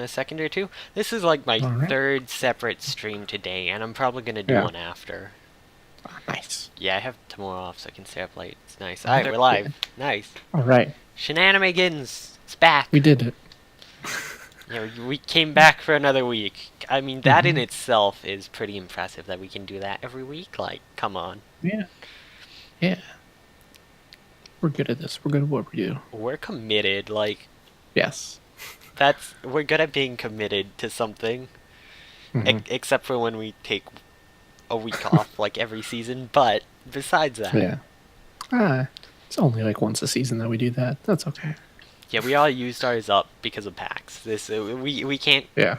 a second or two. This is like my All right. third separate stream today, and I'm probably gonna do Yeah. one after. Nice. Yeah, I have tomorrow off, so I can stay up late. It's nice. Oh, Alright, we're live. yeah. Nice. All right. Shenanimegans! It's back! We did it. Yeah, we came back for another week. I mean, that in Mm-hmm. itself is pretty impressive that we can do that every week. Like, come on. Yeah. Yeah. We're good at this. We're good at what we do. We're committed. Like, Yes. we're good at being committed to something. Mm-hmm. Except for when we take a week off, like every season. But besides that, Yeah. It's only like once a season that we do that. That's okay. yeah, we all used ours up because of PAX. We can't. Yeah.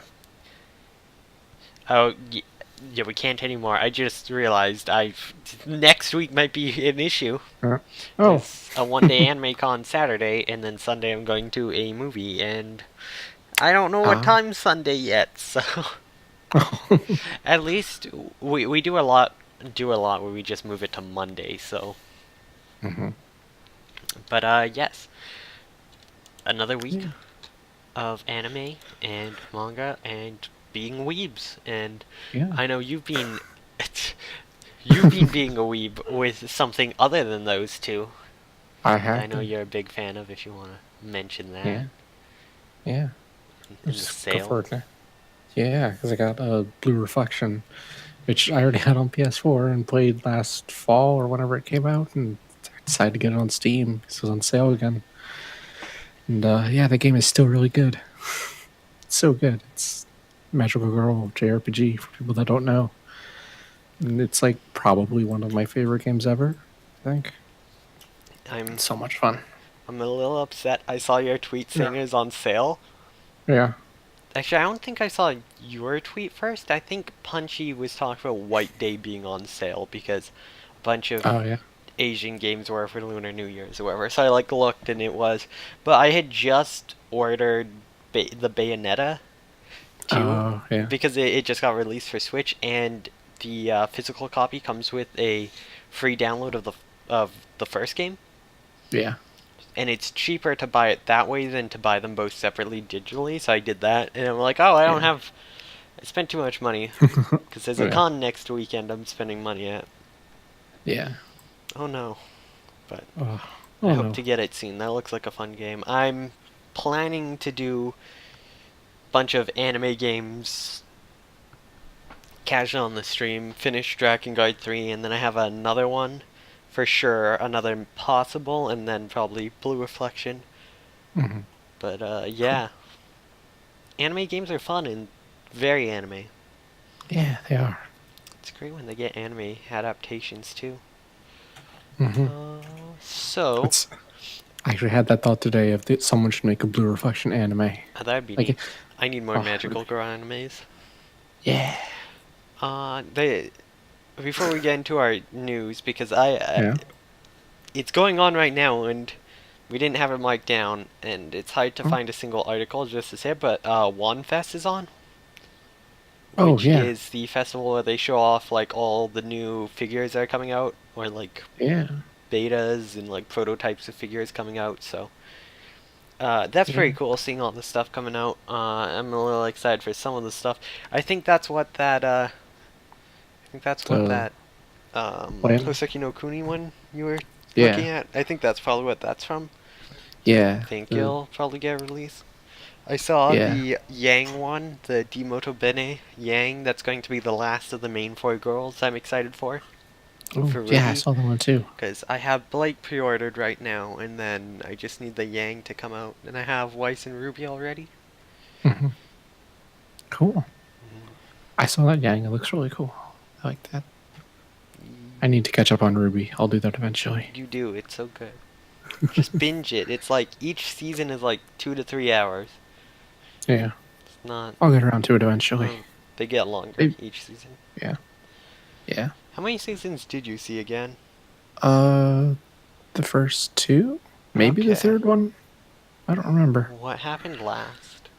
Oh, yeah, we can't anymore. I just realized next week might be an issue. Oh. It's a one-day anime con Saturday, and then Sunday I'm going to a movie, and I don't know what time Sunday yet. So at least we do a lot where we just move it to Monday. So, Mm-hmm. but yes, another week of anime and manga and being weebs, and Yeah. I know you've been you've been being a weeb with something other than those two. I have. I know you're a big fan of. If you want to mention that, Yeah. Yeah. in the Just go sale. for it. Yeah, because I got a Blue Reflection, which I already had on PS4 and played last fall or whenever it came out, and I decided to get it on Steam because it was on sale again. And yeah, the game is still really good. It's so good. It's Magical Girl JRPG for people that don't know. And it's like probably one of my favorite games ever, I think. I'm It's so much fun. I'm a little upset. I saw your tweet saying Yeah. it was on sale. Yeah. Actually, I don't think I saw your tweet first. I think Punchy was talking about White Day being on sale because a bunch of Oh, yeah. Asian games were for Lunar New Year's or whatever. So I like looked and it was, but I had just ordered the Bayonetta 2 Oh, yeah. because it just got released for Switch, and the physical copy comes with a free download of the first game, Yeah. and it's cheaper to buy it that way than to buy them both separately digitally. So I did that, and I'm like, oh, I spent too much money because there's a Yeah. con next weekend I'm spending money at. Yeah. Oh no, but Oh, I hope no. to get it soon. That looks like a fun game. I'm planning to do a bunch of anime games casual on the stream, finish Dragon Guide 3, and then I have another one for sure, another possible, and then probably Blue Reflection. Mm-hmm. But yeah, anime games are fun and very anime. Yeah, they are. It's great when they get anime adaptations too. Mm-hmm. So I actually had that thought today of that someone should make a Blue Reflection anime. that'd be Like, neat. I need more oh, magical girl animes. yeah. Before we get into our news, because Yeah. it's going on right now, and we didn't have it marked down, and it's hard to Oh. find a single article just to say it, but OneFest is on, Oh, which yeah. is the festival where they show off like all the new figures that are coming out, or like Yeah. betas and like prototypes of figures coming out. So that's Yeah. pretty cool, seeing all the stuff coming out. I'm a little excited for some of the stuff. I think that's what that The plan? Hoseki no Kuni one you were Yeah. looking at. I think that's probably what that's from. Yeah. I think it'll probably get released. I saw Yeah. the Yang one, the Dimoto Bene Yang. That's going to be the last of the main four girls. I'm excited for Oh, for yeah, I Ruby, saw that one too. because I have Blake pre-ordered right now, and then I just need the Yang to come out, and I have Weiss and Ruby already. Mm-hmm. Cool. I saw that Yang. It looks really cool. I like that. I need to catch up on Ruby. I'll do that eventually. You do. It's so good. Just binge it. It's like each season is like 2 to 3 hours. Yeah. It's not. I'll get around to it eventually. They get longer They- each season. Yeah. Yeah. How many seasons did you see again? The first two? Maybe the Okay. third one? I don't remember. What happened last?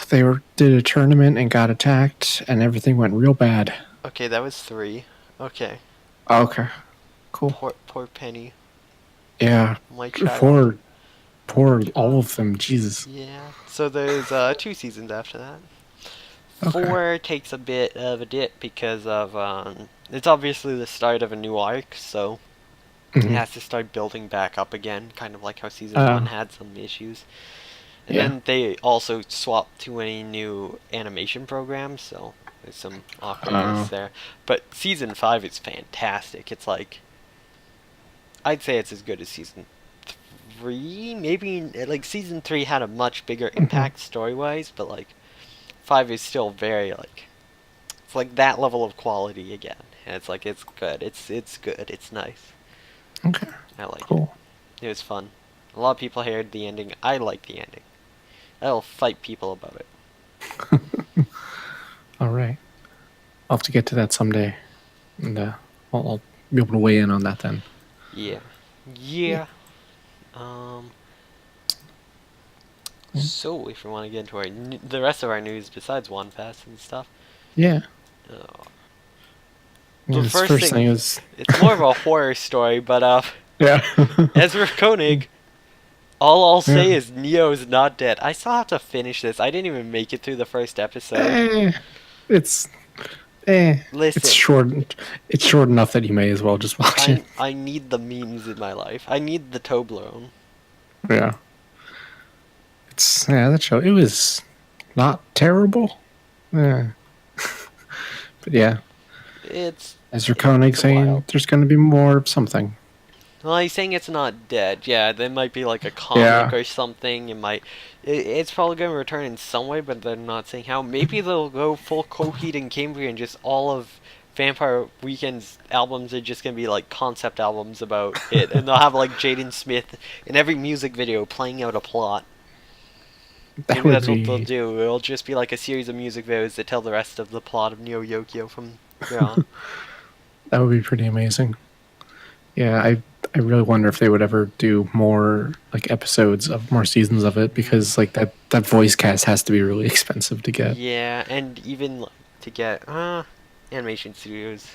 They did a tournament and got attacked, and everything went real bad. Okay, that was 3. Okay. Okay, cool. Poor Penny. Yeah, My child. Poor all of them. Jesus. Yeah. So there's 2 seasons after that. Okay. 4 takes a bit of a dip because of it's obviously the start of a new arc, so it Hmm. has to start building back up again, kind of like how season 1 Uh, had some issues. And yeah. then they also swapped to a new animation program, so there's some awkwardness Uh, there. But season 5 is fantastic. It's like I'd say it's as good as season 3. Maybe like season 3 had a much bigger mhm. impact story-wise, but like 5 is still very like it's like that level of quality again. And it's like it's good. It's good. It's nice. Okay. I like it. Cool. It was fun. A lot of people hated the ending. I like the ending. I'll fight people about it. All right. I'll have to get to that someday, and I'll be able to weigh in on that then. Yeah. Yeah. Yeah. Um. So if we want to get into the rest of our news besides One Pass and stuff, Yeah. uh, Yeah. the This first first thing thing is. it's more of a horror story, but Yeah. Ezra Koenig. All I'll Yeah. say is Neo's not dead. I still have to finish this. I didn't even make it through the first episode. Eh, it's it's Listen, short. It's short enough that you may as well just watch it. I need the memes in my life. I need the Toblerone. Yeah. That show. It was not terrible. Yeah. But yeah, It's Ezra Koenig it's wild. saying there's going to be more of something. Well, he's saying it's not dead. Yeah, there might be like a comic Yeah. or something. It's probably going to return in some way, but they're not saying how. Maybe they'll go full Coheed and Cambria and just all of Vampire Weekend's albums are just going to be like concept albums about it, and they'll have like Jaden Smith in every music video playing out a plot. That Maybe would that's what they'll be do. It'll just be like a series of music videos that tell the rest of the plot of Neo Yokio from here on. that would be pretty amazing. Yeah, I really wonder if they would ever do more like episodes of more seasons of it because like that voice cast has to be really expensive to get. Yeah, and even like, to get animation studios,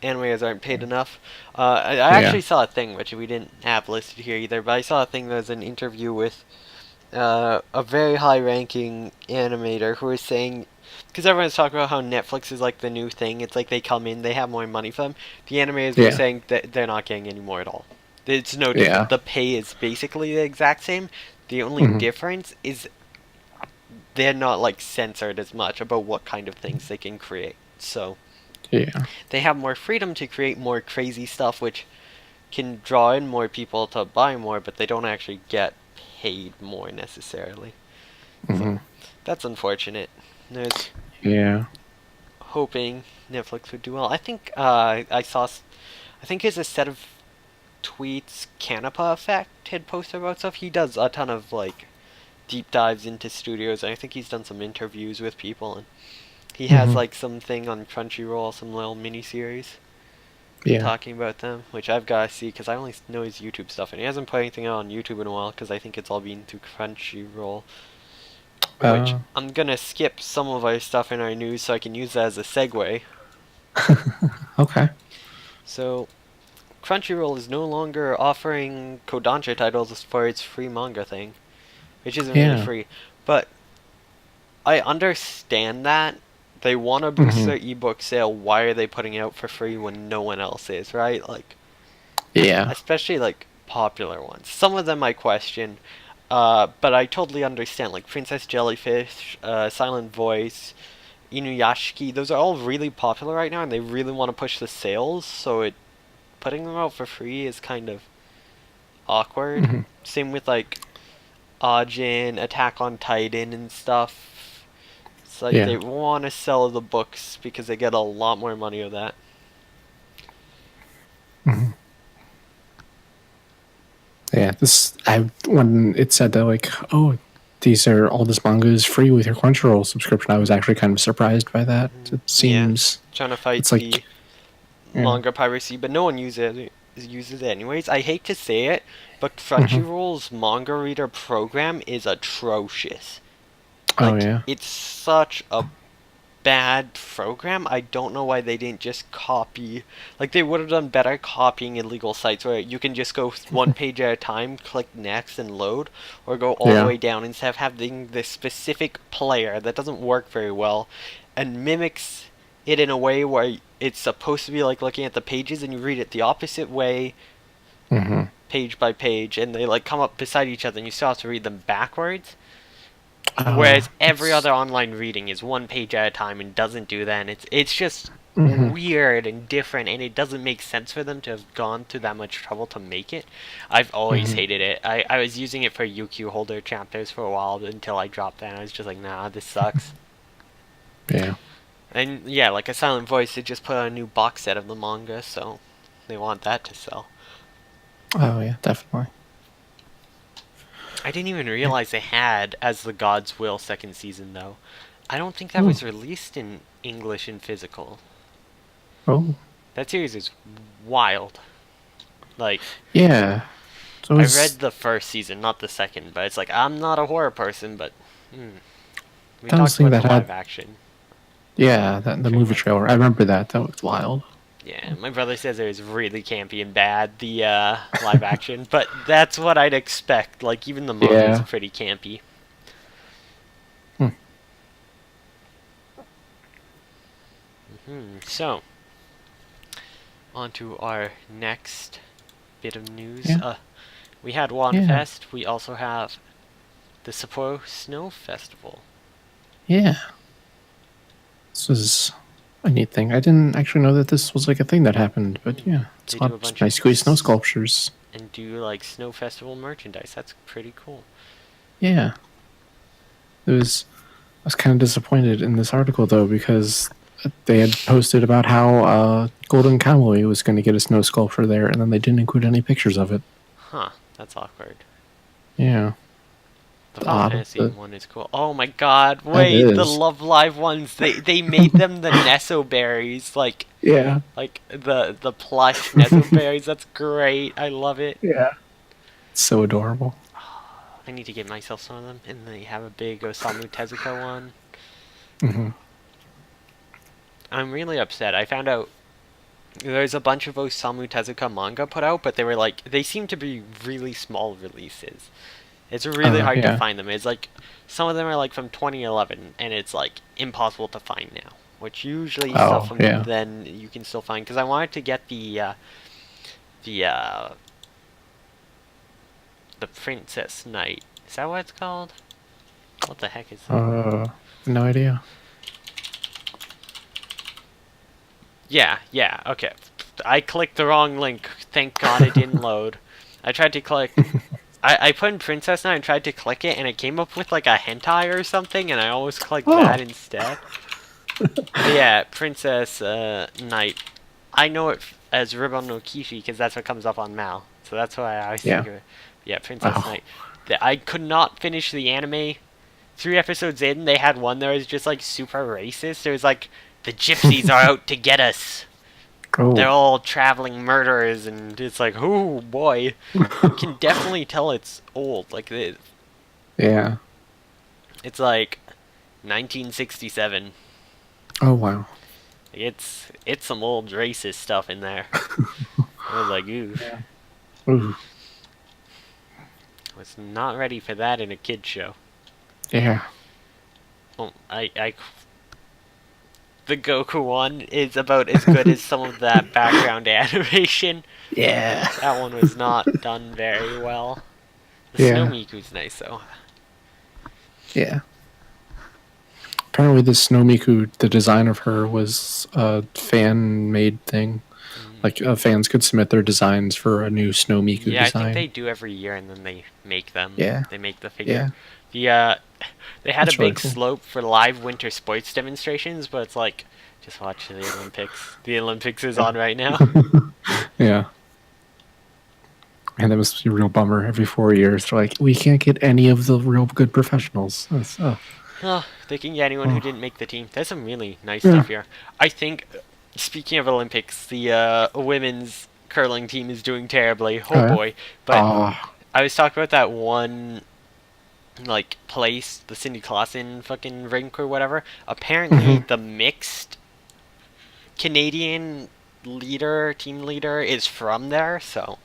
animators aren't paid enough. I Yeah. actually saw a thing which we didn't have listed here either, but I saw a thing that was an interview with a very high-ranking animator who was saying, because everyone's talking about how Netflix is like the new thing. It's like they come in, they have more money for them. The animators were Yeah. saying that they're not getting any more at all. It's no different. Yeah. The pay is basically the exact same. The only Hmm. difference is they're not like censored as much about what kind of things they can create. So Yeah. they have more freedom to create more crazy stuff, which can draw in more people to buy more, but they don't actually get paid more necessarily. So Hmm. that's unfortunate. There's Yeah. hoping Netflix would do well. I think I saw. I think it's a set of tweets Canapa Effect had posted about stuff. He does a ton of like deep dives into studios. And I think he's done some interviews with people, and he has Hmm. like something on Crunchyroll, some little mini series Yeah. talking about them, which I've got to see because I only know his YouTube stuff, and he hasn't put anything out on YouTube in a while because I think it's all been through Crunchyroll. Which Uh, I'm gonna skip some of our stuff in our news so I can use that as a segue. okay. So Crunchyroll is no longer offering Kodansha titles for its free manga thing, which isn't really Yeah. free. But I understand that they want to boost Hmm. their ebook sale. Why are they putting it out for free when no one else is, right? Like, Yeah. especially like popular ones. Some of them I question, but I totally understand. Like Princess Jellyfish, Silent Voice, Inuyashiki. Those are all really popular right now, and they really want to push the sales. So putting them out for free is kind of awkward. Hmm. Same with like Ajin, Attack on Titan, and stuff. It's like they Yeah. want to sell the books because they get a lot more money of that. Hmm. Yeah. When it said that like, oh, these are all this manga is free with your Crunchyroll subscription, I was actually kind of surprised by that. It Yeah, seems trying to fight it's the like yeah. manga piracy, but no one uses it anyways. I hate to say it, but Hmm. Crunchyroll's manga reader program is atrocious. Oh Like yeah. it's such a bad program. I don't know why they didn't just copy. Like, they would have done better copying illegal sites where you can just go one page at a time, click next, and load, or go all the way down instead of having this specific player that doesn't work very well and mimics it in a way where it's supposed to be like looking at the pages and you read it the opposite way, page by page, and they like come up beside each other and you still have to read them backwards. Whereas every other online reading is one page at a time and doesn't do that, and it's just weird and different, and it doesn't make sense for them to have gone through that much trouble to make it. I've always hated it. I was using it for UQ holder chapters for a while until I dropped that, and I was just like, nah, this sucks. Yeah. And yeah, like a Silent Voice, they just put out a new box set of the manga, so they want that to sell. Oh yeah, definitely. I didn't even realize they had As the Gods Will second season, though. I don't think that was released in English and physical. Oh. That series is wild. Like, yeah. So I read the first season, not the second, but it's like, I'm not a horror person, but we talked about the live action. Yeah, the movie trailer. I remember that. That was wild. Yeah, my brother says it was really campy and bad, the live action, but that's what I'd expect. Like, even the manga is pretty campy. So, on to our next bit of news. We had Fest. We also have the Sapporo Snow Festival. Yeah. This was a neat thing. I didn't actually know that this was like a thing that happened, but yeah, it's nice squeeze snow sculptures. And do like snow festival merchandise. That's pretty cool. Yeah. I was kind of disappointed in this article though, because they had posted about how Golden Kamuy was going to get a snow sculpture there, and then they didn't include any pictures of it. Huh, that's awkward. Yeah. The Final Fantasy one is cool. Oh my god, wait, the Love Live ones, they made them the Nesso berries, like the plush Nesso berries. That's great. I love it. Yeah. It's so adorable. I need to get myself some of them. And they have a big Osamu Tezuka one. I'm really upset. I found out there's a bunch of Osamu Tezuka manga put out, but they seem to be really small releases. It's really hard to find them. It's like, some of them are like from 2011, and it's like impossible to find now. Which usually stuff from then you can still find, because I wanted to get the Princess Knight. Is that what it's called? What the heck is that? No idea. Yeah, okay. I clicked the wrong link. Thank God it didn't load. I tried to click... I put in Princess Knight and tried to click it, and it came up with like a hentai or something, and I almost clicked that instead. Yeah, Princess Knight. I know it as Ribbon no Kishi because that's what comes up on Mal. So that's why I always think of it. Yeah, Princess Knight. I could not finish the anime. 3 episodes in, they had one that was just like super racist. It was like, the gypsies are out to get us. They're all traveling murderers, and it's like, oh boy. You can definitely tell it's old. Like, yeah. It's like 1967. Oh wow. It's some old racist stuff in there. I was like, ooh. Yeah. Ooh. I was not ready for that in a kid show. Yeah. Well, the Goku one is about as good as some of that background animation. Yeah. That one was not done very well. The Snow Miku's nice though. Yeah. Apparently the Snow Miku, the design of her was a fan-made thing. Like, fans could submit their designs for a new Snow Miku design. Yeah, I think they do every year, and then they make them. Yeah. They make the figure. Yeah. They had a big slope for live winter sports demonstrations, but it's like, just watch the Olympics. The Olympics is on right now. Yeah. And that must be a real bummer. Every 4 years, they're like, we can't get any of the real good professionals. They can get anyone who didn't make the team. There's some really nice stuff here. I think, speaking of Olympics, the women's curling team is doing terribly. Oh boy. But I was talking about that one like place, the Cindy Clausen fucking rink or whatever. Apparently, Hmm. the mixed Canadian team leader, is from there. So,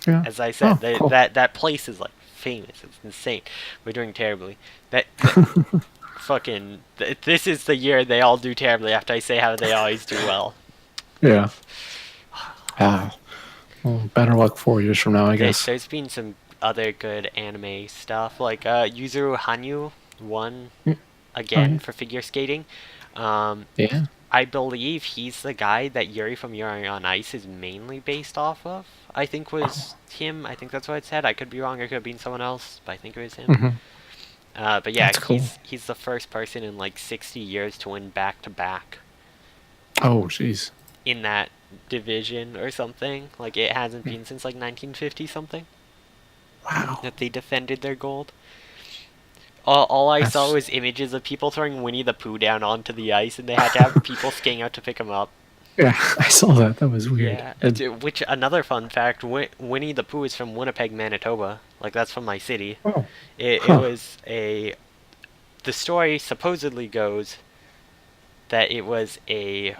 Yeah. as I said, Oh, cool. that place is like famous. It's insane. We're doing terribly. Fucking. This is the year they all do terribly. After I say how they always do well. Yeah. Ah. Well, better luck 4 years from now, I guess. There's been some other good anime stuff, like Yuzuru Hanyu won Yeah. Oh again yeah. for figure skating. Um, Yeah. I believe he's the guy that Yuri from Yuri on Ice is mainly based off of. I think was him. I think that's what it said. I could be wrong. It could have been someone else, but I think it was him. Hmm. But yeah, That's cool. he's the first person in like 60 years to win back to back Oh, jeez. in that division or something. Like it hasn't been since like 1950 something Wow. that they defended their gold. All I saw That's was images of people throwing Winnie the Pooh down onto the ice, and they had to have people skiing out to pick him up. yeah. I saw that. That was weird. Yeah, which another fun fact: Winnie the Pooh is from Winnipeg, Manitoba. Like that's from my city. Oh. It Huh. was a. The story supposedly goes that it was a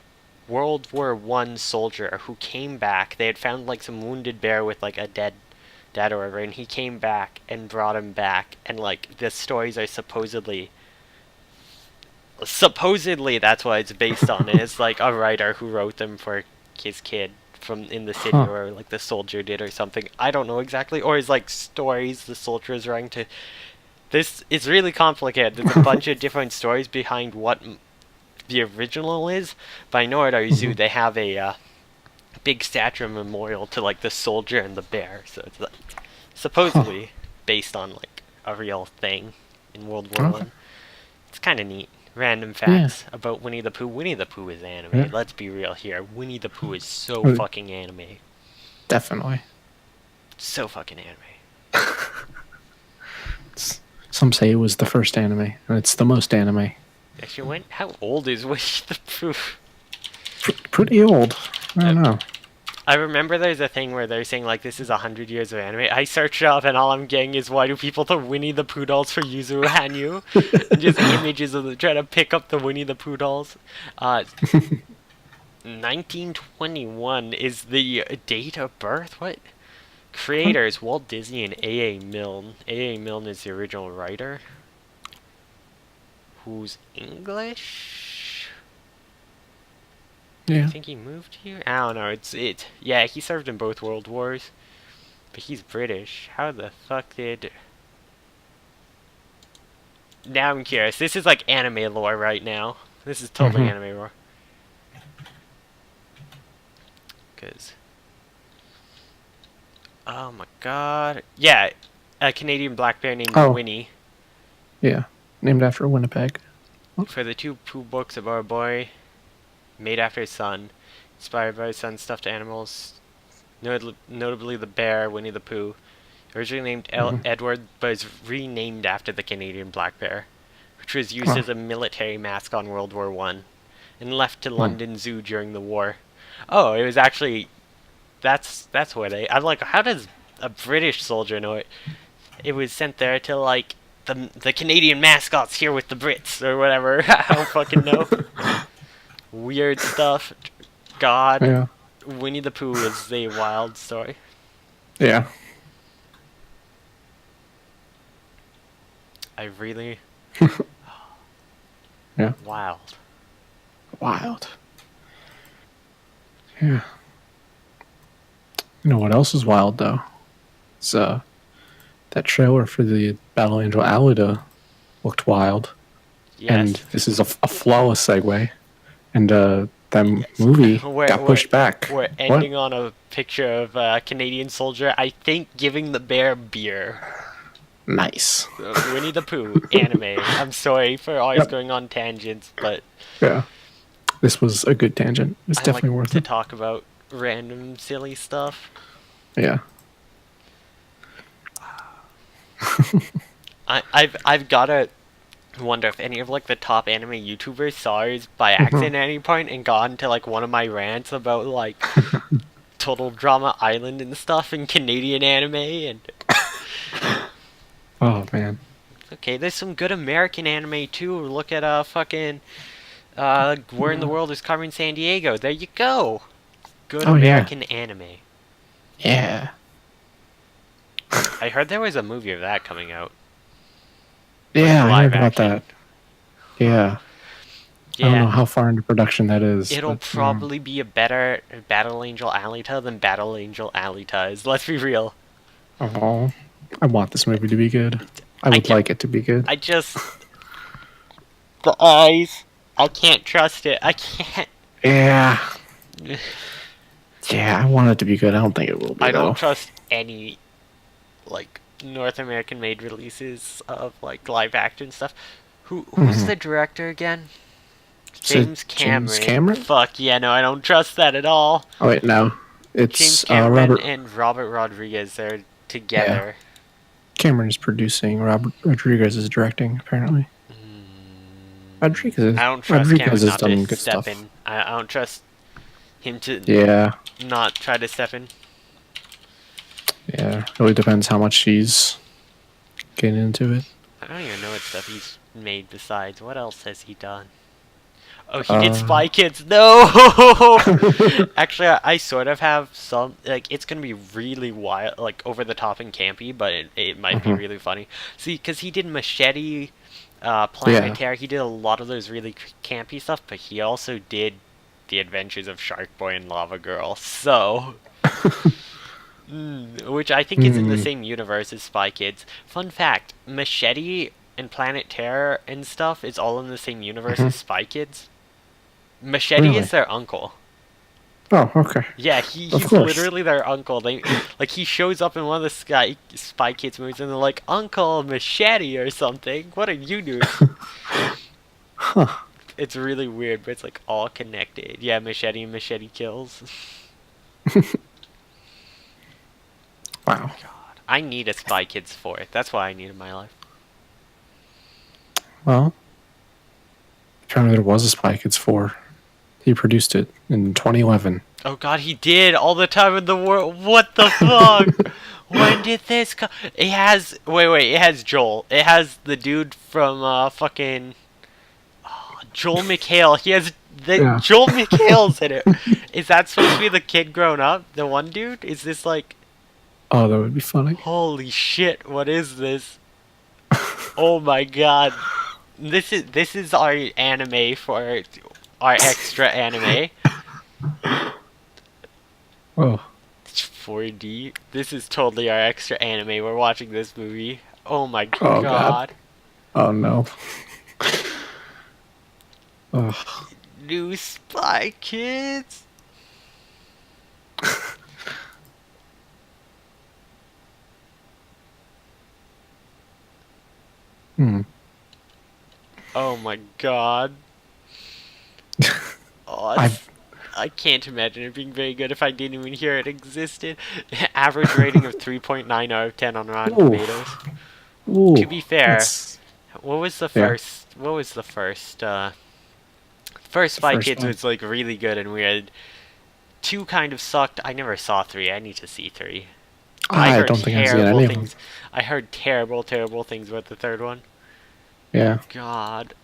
World War I soldier who came back. They had found like some wounded bear with like a dead dad or whatever, and he came back and brought him back. And like the stories are supposedly that's what it's based on. It's like a writer who wrote them for his kid from in the city, Huh. or like the soldier did or something. I don't know exactly. Or is like stories the soldier is writing to. This is really complicated. There's a bunch of different stories behind what the original is. But I know at our zoo Mhm. they have a big statue memorial to like the soldier and the bear. So it's like, Huh. supposedly based on like a real thing in World War I. Okay. It's kind of neat. Random Yeah. facts about Winnie the Pooh. Winnie the Pooh is anime. Yeah. Let's be real here. Winnie the Pooh is so Uh, fucking anime. Definitely. So fucking anime. It's, some say it was the first anime, and it's the most anime. Actually, how old is Winnie the Pooh? Pretty old. I Uh, don't know. I remember there's a thing where they're saying like this is 100 years of anime. I searched it up and all I'm getting is why do people throw Winnie the Pooh dolls for Yuzuru Hanyu? And just images of them trying to pick up the Winnie the Pooh dolls. 1921 is the date of birth? What? Creators Walt Disney and A.A. Milne. A.A. Milne is the original writer. Who's English? I Yeah. think he moved here? I don't know. Yeah, he served in both world wars. But he's British. How the fuck did... Now I'm curious. This is like anime lore right now. This is totally Hmm. anime lore. Because... Oh my god. Yeah, a Canadian black bear named Oh, Winnie. yeah. Named after Winnipeg. For the two Pooh books about a boy made after his son, inspired by his son's stuffed animals, notably the bear, Winnie the Pooh. Originally named Hmm. Edward, but is renamed after the Canadian black bear, which was used Huh. as a military mascot in World War I, and left to Hmm. London Zoo during the war. Oh, it was actually that's where they. I'm like, how does a British soldier know it? It was sent there to like the Canadian mascots here with the Brits or whatever. I don't fucking know. Weird stuff. God, Yeah. Winnie the Pooh is a wild story. Yeah. I really Yeah. wild. Wild. Yeah. You know what else is wild though? It's that trailer for the Battle Angel Alita looked wild, and Yes. this is a flawless segue. And that Yes. movie We're, got we're, pushed back. we're What? ending on a picture of a Canadian soldier, I think, giving the bear beer. Nice. Winnie the Pooh, anime. I'm sorry for always Yep. going on tangents, but Yeah. This was a good tangent. It's I like definitely worth to it. talk about random silly stuff. Yeah. I've gotta wonder if any of like the top anime YouTubers saw ours by Mhm. accident at any point and gone to like one of my rants about like Total Drama Island and stuff in Canadian anime, and Oh man. like, Okay, there's some good American anime too. Look at fucking Where in the World is Carmen Sandiego. There you go. Good Oh yeah, American anime. yeah, I heard there was a movie of that coming out, like yeah. I live heard about action. that. Yeah, I don't Yeah, know how far into production that is, it'll but probably be a better Battle Angel Alita than Battle Angel Alita is. Let's be real. oh, I want this movie to be good. I I would can't. like it to be good. I just the eyes. I can't trust it. I can't. Yeah, yeah. I want it to be good. I don't think it will be I don't though. trust any like North American made releases of like live action stuff. Who's Mm-hmm. the director again? Is it James James Cameron. Cameron? Fuck yeah, no, I don't trust that at all. Oh wait, no. James It's Cameron Robert. and Robert Rodriguez, they're Yeah, together. Cameron is producing. Robert Rodriguez is directing. Apparently, I don't trust Rodriguez Cameron has not to done good step stuff. in. I don't trust him to Yeah, not try to step in. yeah. Really depends how much she's getting into it. I don't even know what stuff he's made besides. What else has he done? Oh, he did Uh, Spy Kids. No! Actually, I sort of have some. Like, it's gonna be really wild, like over the top and campy, but it might be mhm. really funny. See, because he did Machete, Yeah. Planet Terror. He did a lot of those really campy stuff, but he also did The Adventures of Shark Boy and Lava Girl. So, which I think is in the Hmm. same universe as Spy Kids. Fun fact: Machete and Planet Terror and stuff is all in the same universe Mhm. as Spy Kids. Machete Really? is their uncle. Oh, okay. Yeah, Of he's course. literally their uncle. They like he shows up in one of the Spy Kids movies, and they're like, "Uncle Machete" or something. What are you doing? Huh. It's really weird, but it's like all connected. Yeah, Machete and Machete Kills. Wow. God, I need a Spy Kids 4. That's what I need in my life. Well, apparently there was a Spy Kids 4. He produced it in 2011. Oh God, he did all the time in the world. What the fuck? When did this come? It has wait. It has Joel. It has the dude from fucking Joel McHale. He has the Yeah. Joel McHale's in it. Is that supposed to be the kid grown up? The one dude? Is this like Oh, that would be funny. holy shit? What is this? Oh my God! This is our anime for our extra anime. Oh. It's 4D. This is totally our extra anime. We're watching this movie. Oh my Oh, God. God! Oh, no. Oh. New Spy Kids. Hmm. Oh my God! Oh, I can't imagine it being very good if I didn't even hear it existed. Average rating of 3.9 out of 10 on Rotten Ooh. Tomatoes. Ooh. To be fair, That's what was the yeah. first? What was the first? First The Spy first Kids one. was like really good, and we had two kind of sucked. I never saw three. I need to see three. I I heard don't think I've seen terrible any of them. things. I heard terrible, terrible things about the third one. Yeah. God.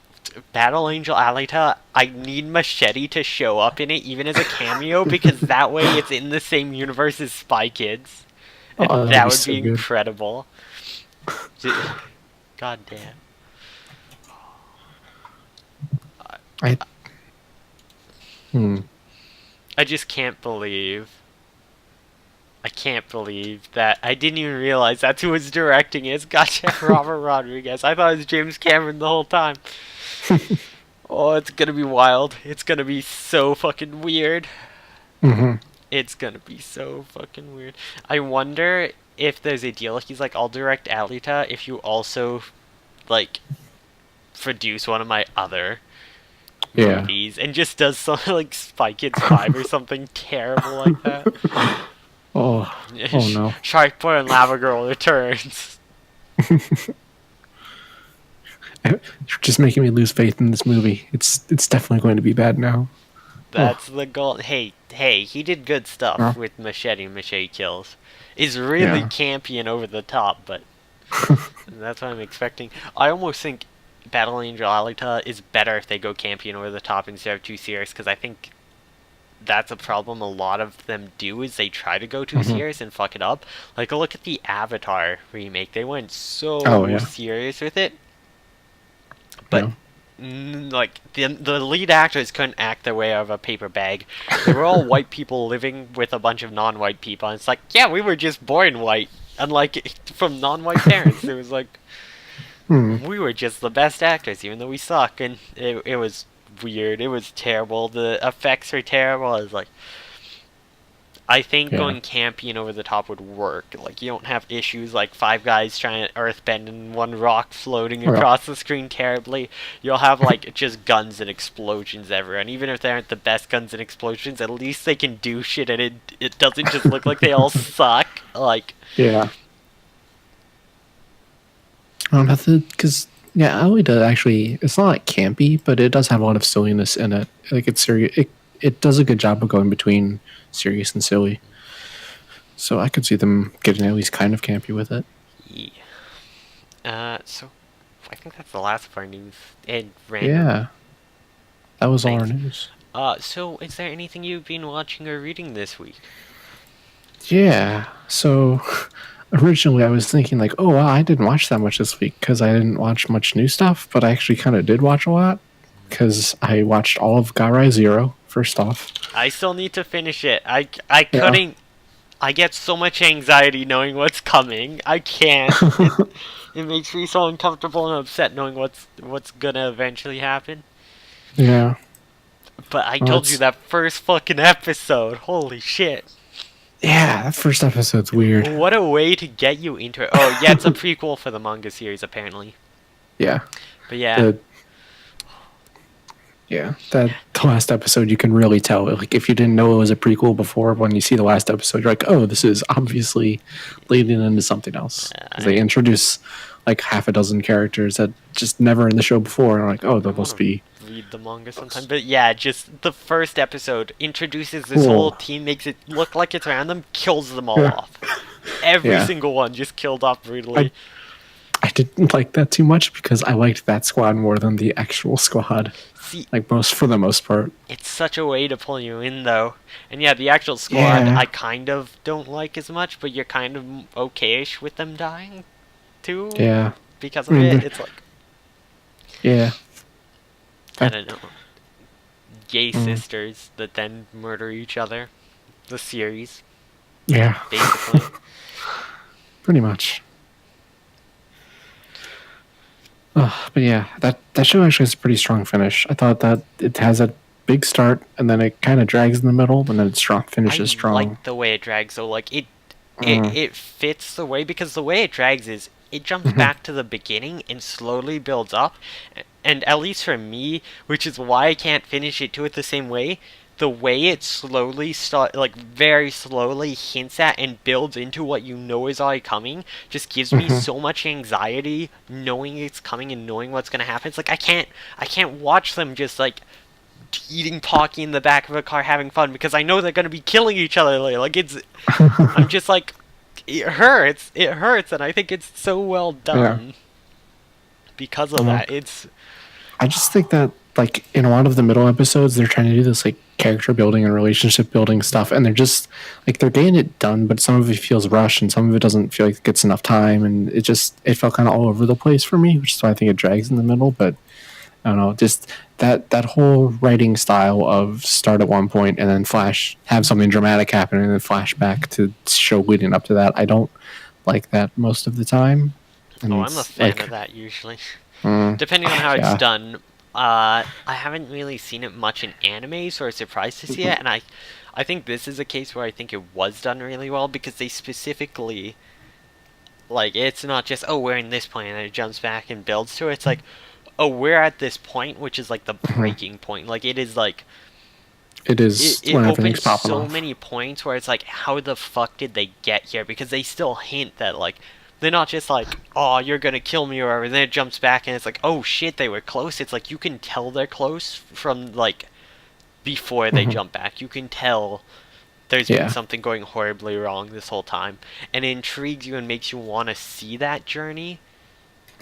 Battle Angel Alita, I need Machete to show up in it, even as a cameo, because that way it's in the same universe as Spy Kids. And Oh, that'd that be would so be good. incredible. God damn. I. Hmm. I just can't believe. I can't believe that. I didn't even realize that's who was directing it. It's goddamn Robert Rodriguez. I thought it was James Cameron the whole time. Oh, it's gonna be wild. It's gonna be so fucking weird. Mm-hmm. It's gonna be so fucking weird. I wonder if there's a deal. He's like, I'll direct Alita if you also, like, produce one of my other Yeah. movies. And just does something like Spy Kids 5 or something terrible like that. Oh. Oh no. Shark Boy and Lava Girl returns. You're just making me lose faith in this movie. It's definitely going to be bad now. That's the goal. Hey, he did good stuff Yeah. with Machete and Machete Kills. Is really Yeah. campy and over the top, but That's what I'm expecting. I almost think Battle Angel Alita is better if they go campy and over the top instead of too serious, because I think that's a problem a lot of them do is they try to go too Hmm. serious and fuck it up. Like look at the Avatar remake. They went Oh so yeah, serious with it, but yeah. like the lead actors couldn't act their way out of a paper bag. They were all white people living with a bunch of non-white people, and it's like, yeah, we were just born white, unlike from non-white parents. It was like Hmm. we were just the best actors, even though we suck, and it was weird. It was terrible. The effects were terrible. I was like, I think Yeah. going campy and over the top would work. Like you don't have issues like five guys trying to earthbend and one rock floating Well, across the screen terribly. You'll have like just guns and explosions everywhere. And even if they aren't the best guns and explosions, at least they can do shit and it doesn't just look like they all suck. Like yeah. I don't have to because yeah, Alita actually it's not like campy, but it does have a lot of silliness in it. Like it's serious. It does a good job of going between serious and silly. So I could see them getting at least kind of campy with it. yeah. So I think that's the last of our news and random Yeah, that was all our things. news. So is there anything you've been watching or reading this week? Yeah. So originally I was thinking like, oh wow, I didn't watch that much this week because I didn't watch much new stuff, but I actually kind of did watch a lot because I watched all of Garai Zero first off. I still need to finish it. I Yeah. couldn't. I get so much anxiety knowing what's coming. I can't. It makes me so uncomfortable and upset knowing what's gonna eventually happen. Yeah. But I Well, told you it's that first fucking episode. Holy shit! yeah, that first episode's weird. What a way to get you into it. Oh yeah, it's a prequel for the manga series apparently. Yeah. But yeah, The yeah, that the last episode you can really tell. Like if you didn't know it was a prequel before, when you see the last episode, you're like, oh, this is obviously leading into something else because they introduce like half a dozen characters that just never in the show before, and I'm like, oh, I there want must to be read the manga sometime. But yeah, just the first episode introduces this whole cool. team, makes it look like it's random, kills them all Yeah, off. Every yeah. single one just killed off I brutally. I didn't like that too much because I liked that squad more than the actual squad. See, Like most for the most part. it's such a way to pull you in, though. And yeah, the actual squad Yeah, I kind of don't like as much, but you're kind of okay-ish with them dying too yeah, because of it. It's like yeah. I That, don't know, gay mm, sisters that then murder each other. The series, yeah, basically. pretty much. But yeah, that show actually has a pretty strong finish. I thought that it has a big start and then it kind of drags in the middle, and then it strong I finishes strong. like the way it drags, so like it Mm, it fits the way because the way it drags is it jumps mhm, back to the beginning and slowly builds up, and at least for me, which is why I can't finish it the same way. The way it slowly start, like very slowly hints at and builds into what you know is already coming, just gives me mhm. so much anxiety knowing it's coming and knowing what's gonna happen. It's like I can't watch them just like eating Pocky in the back of a car having fun because I know they're gonna be killing each other later. Like I'm just like, it hurts, and I think it's so well Yeah. done because of Uh, that. It's I just think that like in a lot of the middle episodes, they're trying to do this like character building and relationship building stuff, and they're just like they're getting it done, but some of it feels rushed, and some of it doesn't feel like it gets enough time, and it felt kind of all over the place for me, which is why I think it drags in the middle. But I don't know, just that whole writing style of start at one point and then flash, have something dramatic happen, and then flash back to show leading up to that. I don't like that most of the time, oh, and I'm a it's fan like, of that usually, mm, depending on how it's yeah. done. I haven't really seen it much in anime, so I'm surprised to see it, and I think this is a case where I think it was done really well because they specifically like it's not just oh we're in this point and it jumps back and builds to it. It's like oh we're at this point, which is like the Mhm. breaking point. Like it is like It it, is it when everything's opens popping so off. many points where it's like how the fuck did they get here, because they still hint that like they're not just like oh you're gonna kill me or whatever, and then it jumps back and it's like oh shit they were close. It's like you can tell they're close from like before they Mhm. jump back, you can tell there's been Yeah. something going horribly wrong this whole time, and it intrigues you and makes you want to see that journey,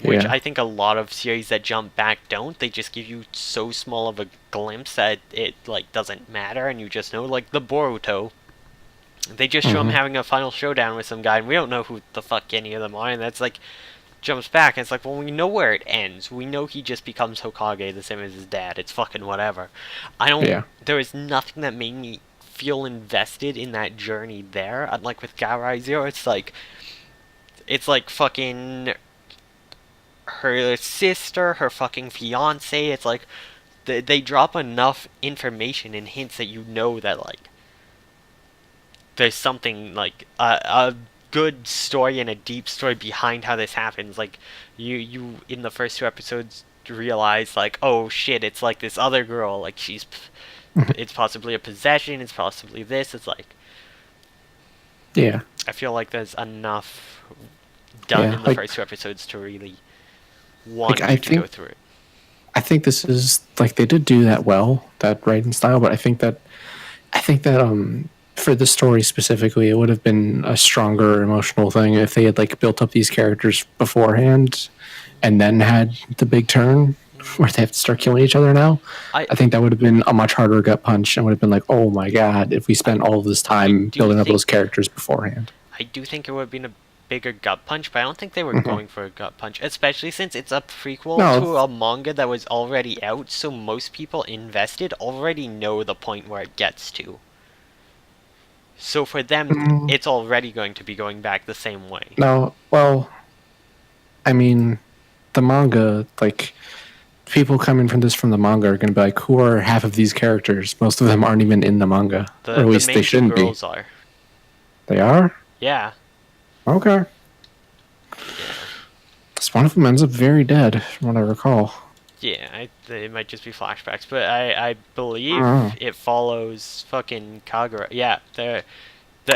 which Yeah. I think a lot of series that jump back don't. They just give you so small of a glimpse that it like doesn't matter, and you just know, like the Boruto. They just show him Hmm. having a final showdown with some guy, and we don't know who the fuck any of them are, and that's like jumps back, and it's like, well, we know where it ends. We know he just becomes Hokage the same as his dad. It's fucking whatever. I don't. Yeah. There was nothing that made me feel invested in that journey there. Unlike with Garai Zero, it's like fucking her sister, her fucking fiance. It's like they drop enough information and hints that you know that like there's something like a good story and a deep story behind how this happens. Like you in the first two episodes realize like, oh shit, it's like this other girl. Like it's possibly a possession. It's possibly this. It's like Yeah. I feel like there's enough done Yeah. in the first two episodes to really Like want you to go through it. I think this is like they did do that well, that writing style, but I think that for this story specifically, it would have been a stronger emotional thing if they had like built up these characters beforehand and then had the big turn where they have to start killing each other now. I think that would have been a much harder gut punch and would have been like, oh my god, if we spent all of this time building up those characters beforehand. I do think it would have been a bigger gut punch, but I don't think they were going for a gut punch, especially since it's a prequel to a manga that was already out, so most people invested already know the point where it gets to. So for them, it's already going to be going back the same way. No, well, I mean, the manga, like, people coming from the manga are going to be like, who are half of these characters? Most of them aren't even in the manga. Or at least they shouldn't be. Are. They are? Yeah. Okay. This one of them ends up very dead, from what I recall. Yeah, it might just be flashbacks, but I believe it follows fucking Kagura. Yeah, I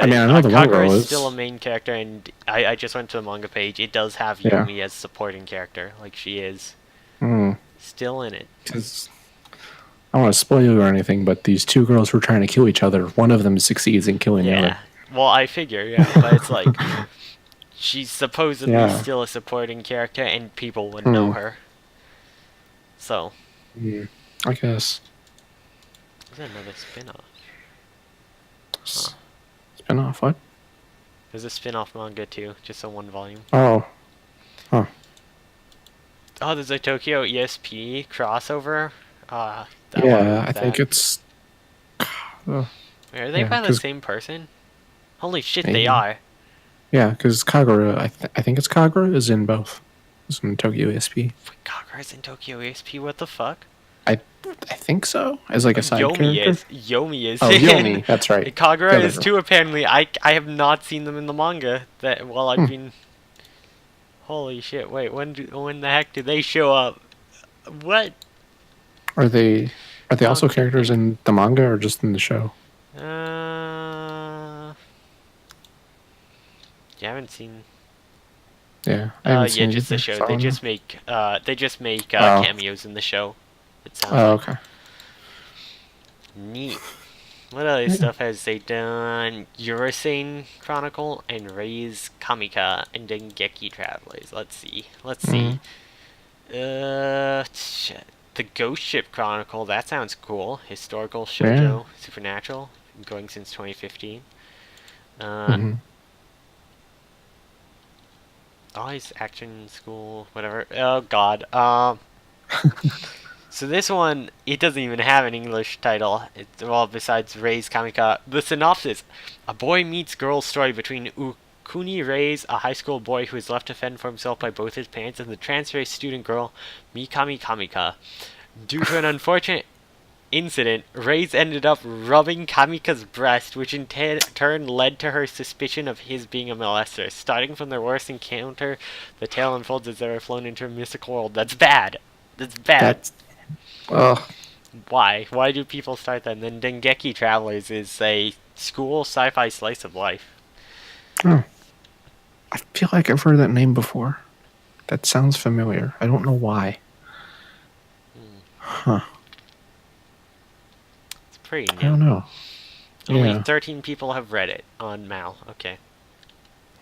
mean, I know the manga Kagura is still a main character, and I just went to the manga page. It does have Yomi as supporting character, like she is still in it. Because I don't want to spoil you or anything, but these two girls were trying to kill each other. One of them succeeds in killing the other. Well, I figure, but it's like she's supposedly still a supporting character, and people would know her. So, I guess. There's another spin-off. Spin-off? What? There's a spin-off manga too, just a one volume. Oh. Huh. Oh, there's a Tokyo ESP crossover. Yeah, I think it's... Are they by the same person? Holy shit, they are. Yeah, because Kagura, I think it's Kagura, is in both. It's in Tokyo ESP. Kagura's in Tokyo ESP, what the fuck? I think so, as like a side character. Yomi is. Oh, Yomi, that's right. Kagura is too, apparently. I have not seen them in the manga while I've been... Holy shit, wait, when the heck did they show up? What? Are they also characters in the manga or just in the show? You haven't seen... Yeah, I haven't seen just the show. They just make cameos in the show. It sounds okay. Neat. What other stuff has they done? Urasane Chronicle and Rei's Kamika and Dengeki Travelers. Let's see. Shit. The Ghost Ship Chronicle. That sounds cool. Historical shoujo, supernatural, going since 2015. Always action school, whatever. Oh god. So this one, it doesn't even have an English title. Besides Rei's Kamika. The synopsis: a boy meets girl story between Ukuni Rei's, a high school boy who is left to fend for himself by both his parents, and the transfer student girl Mikami Kamika. Due to an unfortunate incident, Rei's ended up rubbing Kamika's breast, which in turn led to her suspicion of his being a molester. Starting from their worst encounter, the tale unfolds as they are flown into a mystical world. That's bad. That's bad. Why? Why do people start that? And then Dengeki Travelers is a school sci-fi slice of life. Oh. I feel like I've heard that name before. That sounds familiar. I don't know why. Huh. It's pretty new. I don't know. Only Yeah. 13 people have read it on Mal. Okay.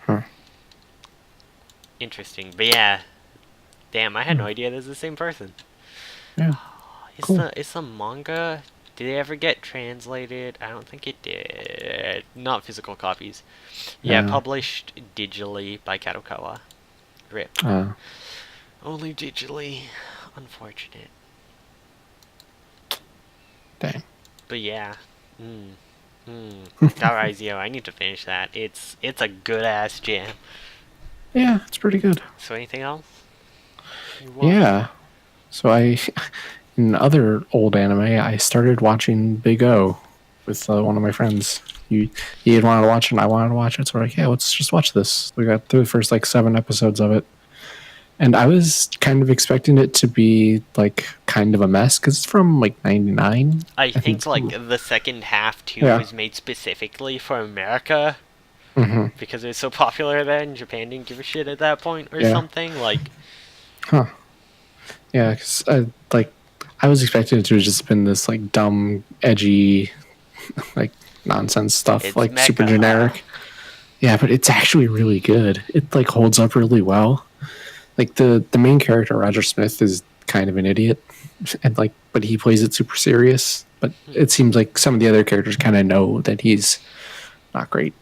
Huh. Interesting. But yeah. Damn, I had no Hmm. idea this is the same person. Yeah. Cool. Is the manga... Did it ever get translated? I don't think it did. Not physical copies. Yeah, Yeah. published digitally by Kadokawa. RIP. Uh, Only digitally. Unfortunate. Dang. But yeah. Hmm. Hmm. Dairaizio, I need to finish that. It's a good ass jam. Yeah, it's pretty good. So anything else? You watched? Yeah. So in other old anime, I started watching Big O with one of my friends. He had wanted to watch it, and I wanted to watch it. So we're like, yeah, let's just watch this. We got through the first like 7 episodes of it, and I was kind of expecting it to be like kind of a mess because it's from like '99. I think it's like the second half too Yeah. was made specifically for America hmm because it was so popular then. Japan didn't give a shit at that point or Yeah. something. Like, Huh. Yeah, because I was expecting it to have just been this like dumb, edgy, like nonsense stuff, it's like super mecha. generic. Yeah, but it's actually really good. It like holds up really well. Like the main character, Roger Smith, is kind of an idiot, and like, but he plays it super serious. But it seems like some of the other characters kind of know that he's not great.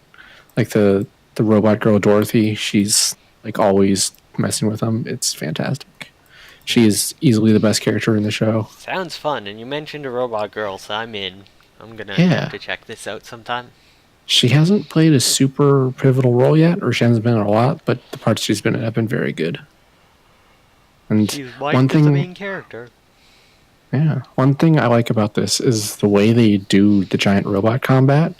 Like the robot girl Dorothy, she's like always messing with him. It's fantastic. She is easily the best character in the show. Sounds fun, and you mentioned a robot girl, so I'm in. I'm gonna Yeah. have to check this out sometime. She hasn't played a super pivotal role yet, or she hasn't been in a lot, but the parts she's been in have been very good. And She's one wiped as the thing, main character. yeah, one thing I like about this is the way they do the giant robot combat.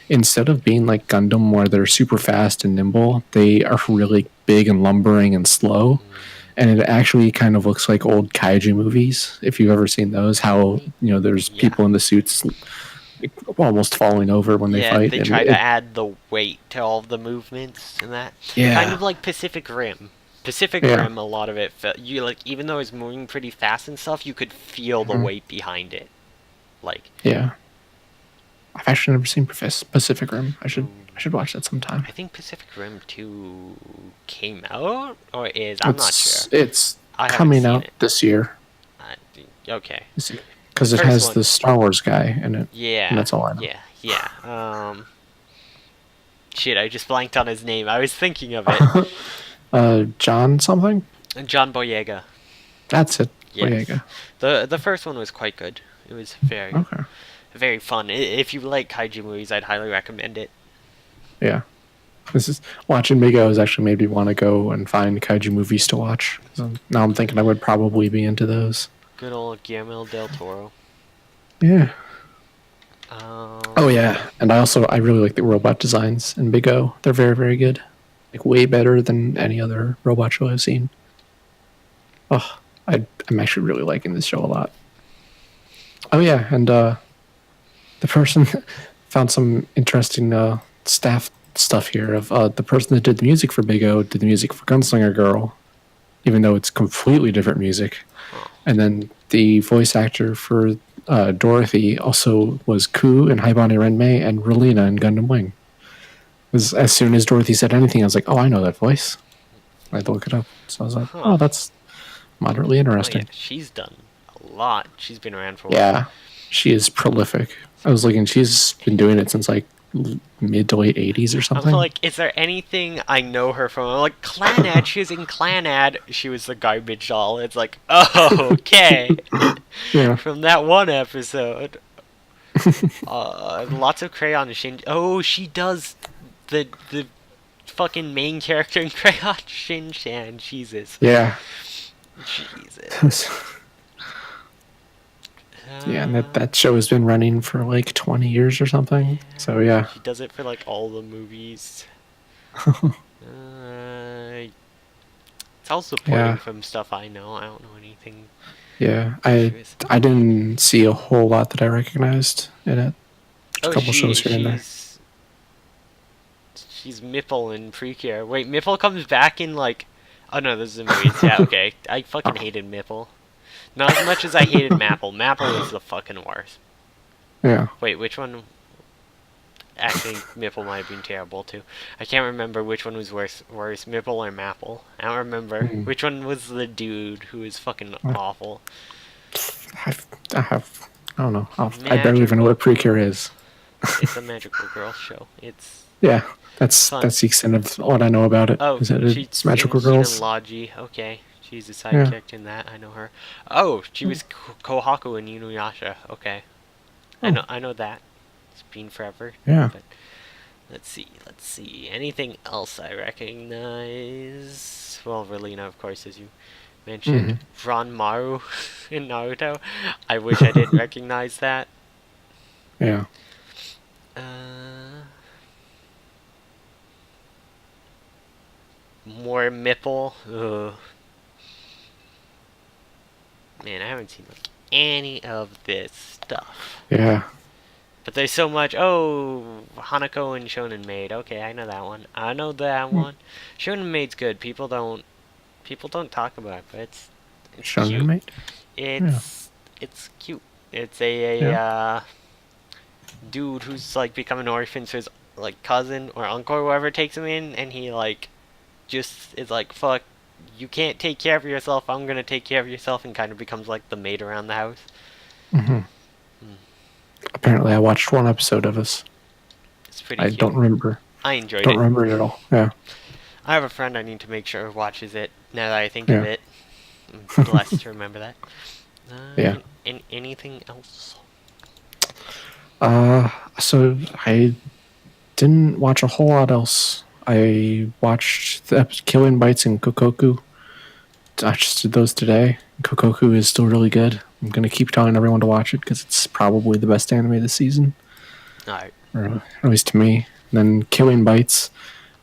Instead of being like Gundam where they're super fast and nimble, they are really big and lumbering and slow. And it actually kind of looks like old kaiju movies. If you've ever seen those, how there's Yeah. people in the suits like, almost falling over when they Yeah, fight. they and try to add the weight to all of the movements and that. Yeah. Kind of like Pacific Rim. Pacific Yeah. Rim, a lot of it felt you like even though it's moving pretty fast and stuff, you could feel the weight behind it. Like, Yeah. I've actually never seen Pacific Rim. I should watch that sometime. I think Pacific Rim 2 came out or is I'm not sure. It's I haven't coming seen out it. this year Okay. because it First has one. the Star Wars guy in it. Yeah. And that's all I know. Yeah. Shit, I just blanked on his name. I was thinking of it. John something. John Boyega. That's it. Yes. Boyega. The first one was quite good. It was Okay. very fun. If you like kaiju movies, I'd highly recommend it. Yeah. This is watching Big O has actually made me want to go and find kaiju movies to watch. So now I'm thinking I would probably be into those. Good old Guillermo del Toro. Yeah. Um, Oh yeah, and I really like the robot designs in Big O. They're very, very good. Like way better than any other robot show I've seen. Oh, I'm actually really liking this show a lot. Oh yeah, and the person found some interesting staff stuff here of the person that did the music for Big O did the music for Gunslinger Girl, even though it's completely different music. And then the voice actor for Dorothy also was Ku in Haibane Renmei and Relina in Gundam Wing. As soon as Dorothy said anything, I was like, oh, I know that voice. I had to look it up. So I was like, oh, that's moderately oh interesting. yeah, she's done a lot. She's been around for a while. Yeah, she is prolific. I was looking, she's been doing it since like mid to late 80s or I'm something. like, is there anything I know her from? I'm like, Clanad. She was in Clanad. She was the garbage doll. It's like, oh, okay. Yeah. From that one episode. Lots of Crayon Shin. Oh, she does the fucking main character in Crayon Shin-chan. Jesus. Yeah. Jesus. Yeah, and that show has been running for like 20 years or something. So yeah. She does it for like all the movies. It's also porting from stuff I know. I don't know anything. Yeah, I didn't see a whole lot that I recognized in it. A couple shows here and there. She's Mipple in Precure. Wait, Mipple comes back in like... Oh no, this is a movie. Yeah, okay. I fucking hated Mipple. Not as much as I hated Mapple. Mapple was the fucking worst. Yeah. Wait, which one? Actually, Mipple might have been terrible too. I can't remember which one was worse, Mipple or Mapple. I don't remember Mm. which one was the dude who was fucking awful. I don't know. I barely even know Magical what Precure Girl. is. It's a magical girl show. It's Yeah, fun. that's the extent of what I know about it. Oh, Is that it's she's in magical Hina girls? Logi. Okay, she's a Yeah. sidekick in that. I know her. Oh, she was Kohaku in Inuyasha. Okay, Oh, I know that. It's been forever. yeah. But let's see. Anything else I recognize? Well, Relina, of course, as you mentioned. Hmm. Ranmaru in Naruto. I wish I didn't recognize that. Yeah. Uh, more Mipple. Ugh. Man, I haven't seen like any of this stuff. Yeah. But there's so much. Oh, Hanako and Shonen Maid. Okay, I know that one. I know that Mm. one. Shonen Maid's good. People don't talk about it, but it's Shonen cute. mate. Yeah. It's cute. It's a Yeah. dude who's like become an orphan, so his like cousin or uncle or whoever takes him in, and he like just is like, fuck, you can't take care of yourself, I'm gonna take care of yourself, and kind of becomes like the maid around the house. Hmm. Mm, Apparently, I watched one episode of this. it's pretty I cute. don't remember. I enjoyed Don't it. remember it at all. Yeah. I have a friend I need to make sure watches it, now that I think of Yeah. it. I'm blessed to remember that. Yeah. Anything else? So I didn't watch a whole lot else. I watched the Killing Bites and Kokoku. I just did those today. Kokoku is still really good. I'm gonna keep telling everyone to watch it because it's probably the best anime this season, Alright. or at least to me. And then Killing Bites.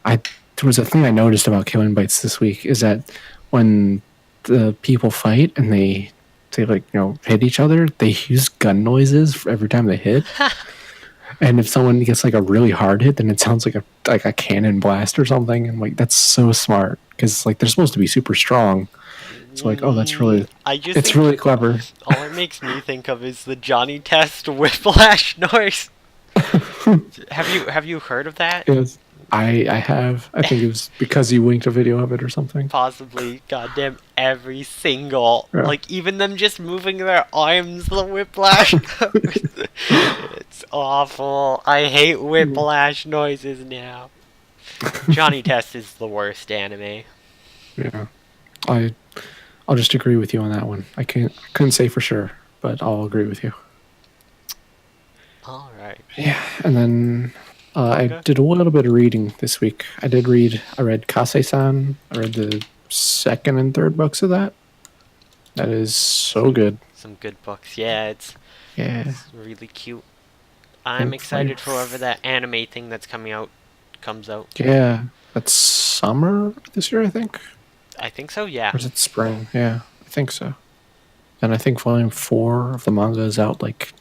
There was a thing I noticed about Killing Bites this week is that when the people fight and they like hit each other, they use gun noises for every time they hit. And if someone gets like a really hard hit, then it sounds like a cannon blast or something. And like that's so smart because like they're supposed to be super strong. It's like, oh, that's really it's really clever. All it makes me think of is the Johnny Test whiplash noise. Have you heard of that? Yes, I have. I think it was because you linked a video of it or something. Possibly, goddamn, every single, Yeah. like even them just moving their arms, the whiplash. It's awful. I hate whiplash noises now. Johnny Test is the worst anime. Yeah, I'll just agree with you on that one. I couldn't say for sure, but I'll agree with you. All right. Yeah, and then I Manga? did a little bit of reading this week. I read Kase-san. I read the second and third books of that. That is so good. Some good books. Yeah, it's Yeah. really cute. I'm excited for whatever that anime thing that's coming out comes out. Yeah. That's summer this year, I think. I think so. Yeah. Or is it spring? Yeah, I think so. And I think volume 4 of the manga is out like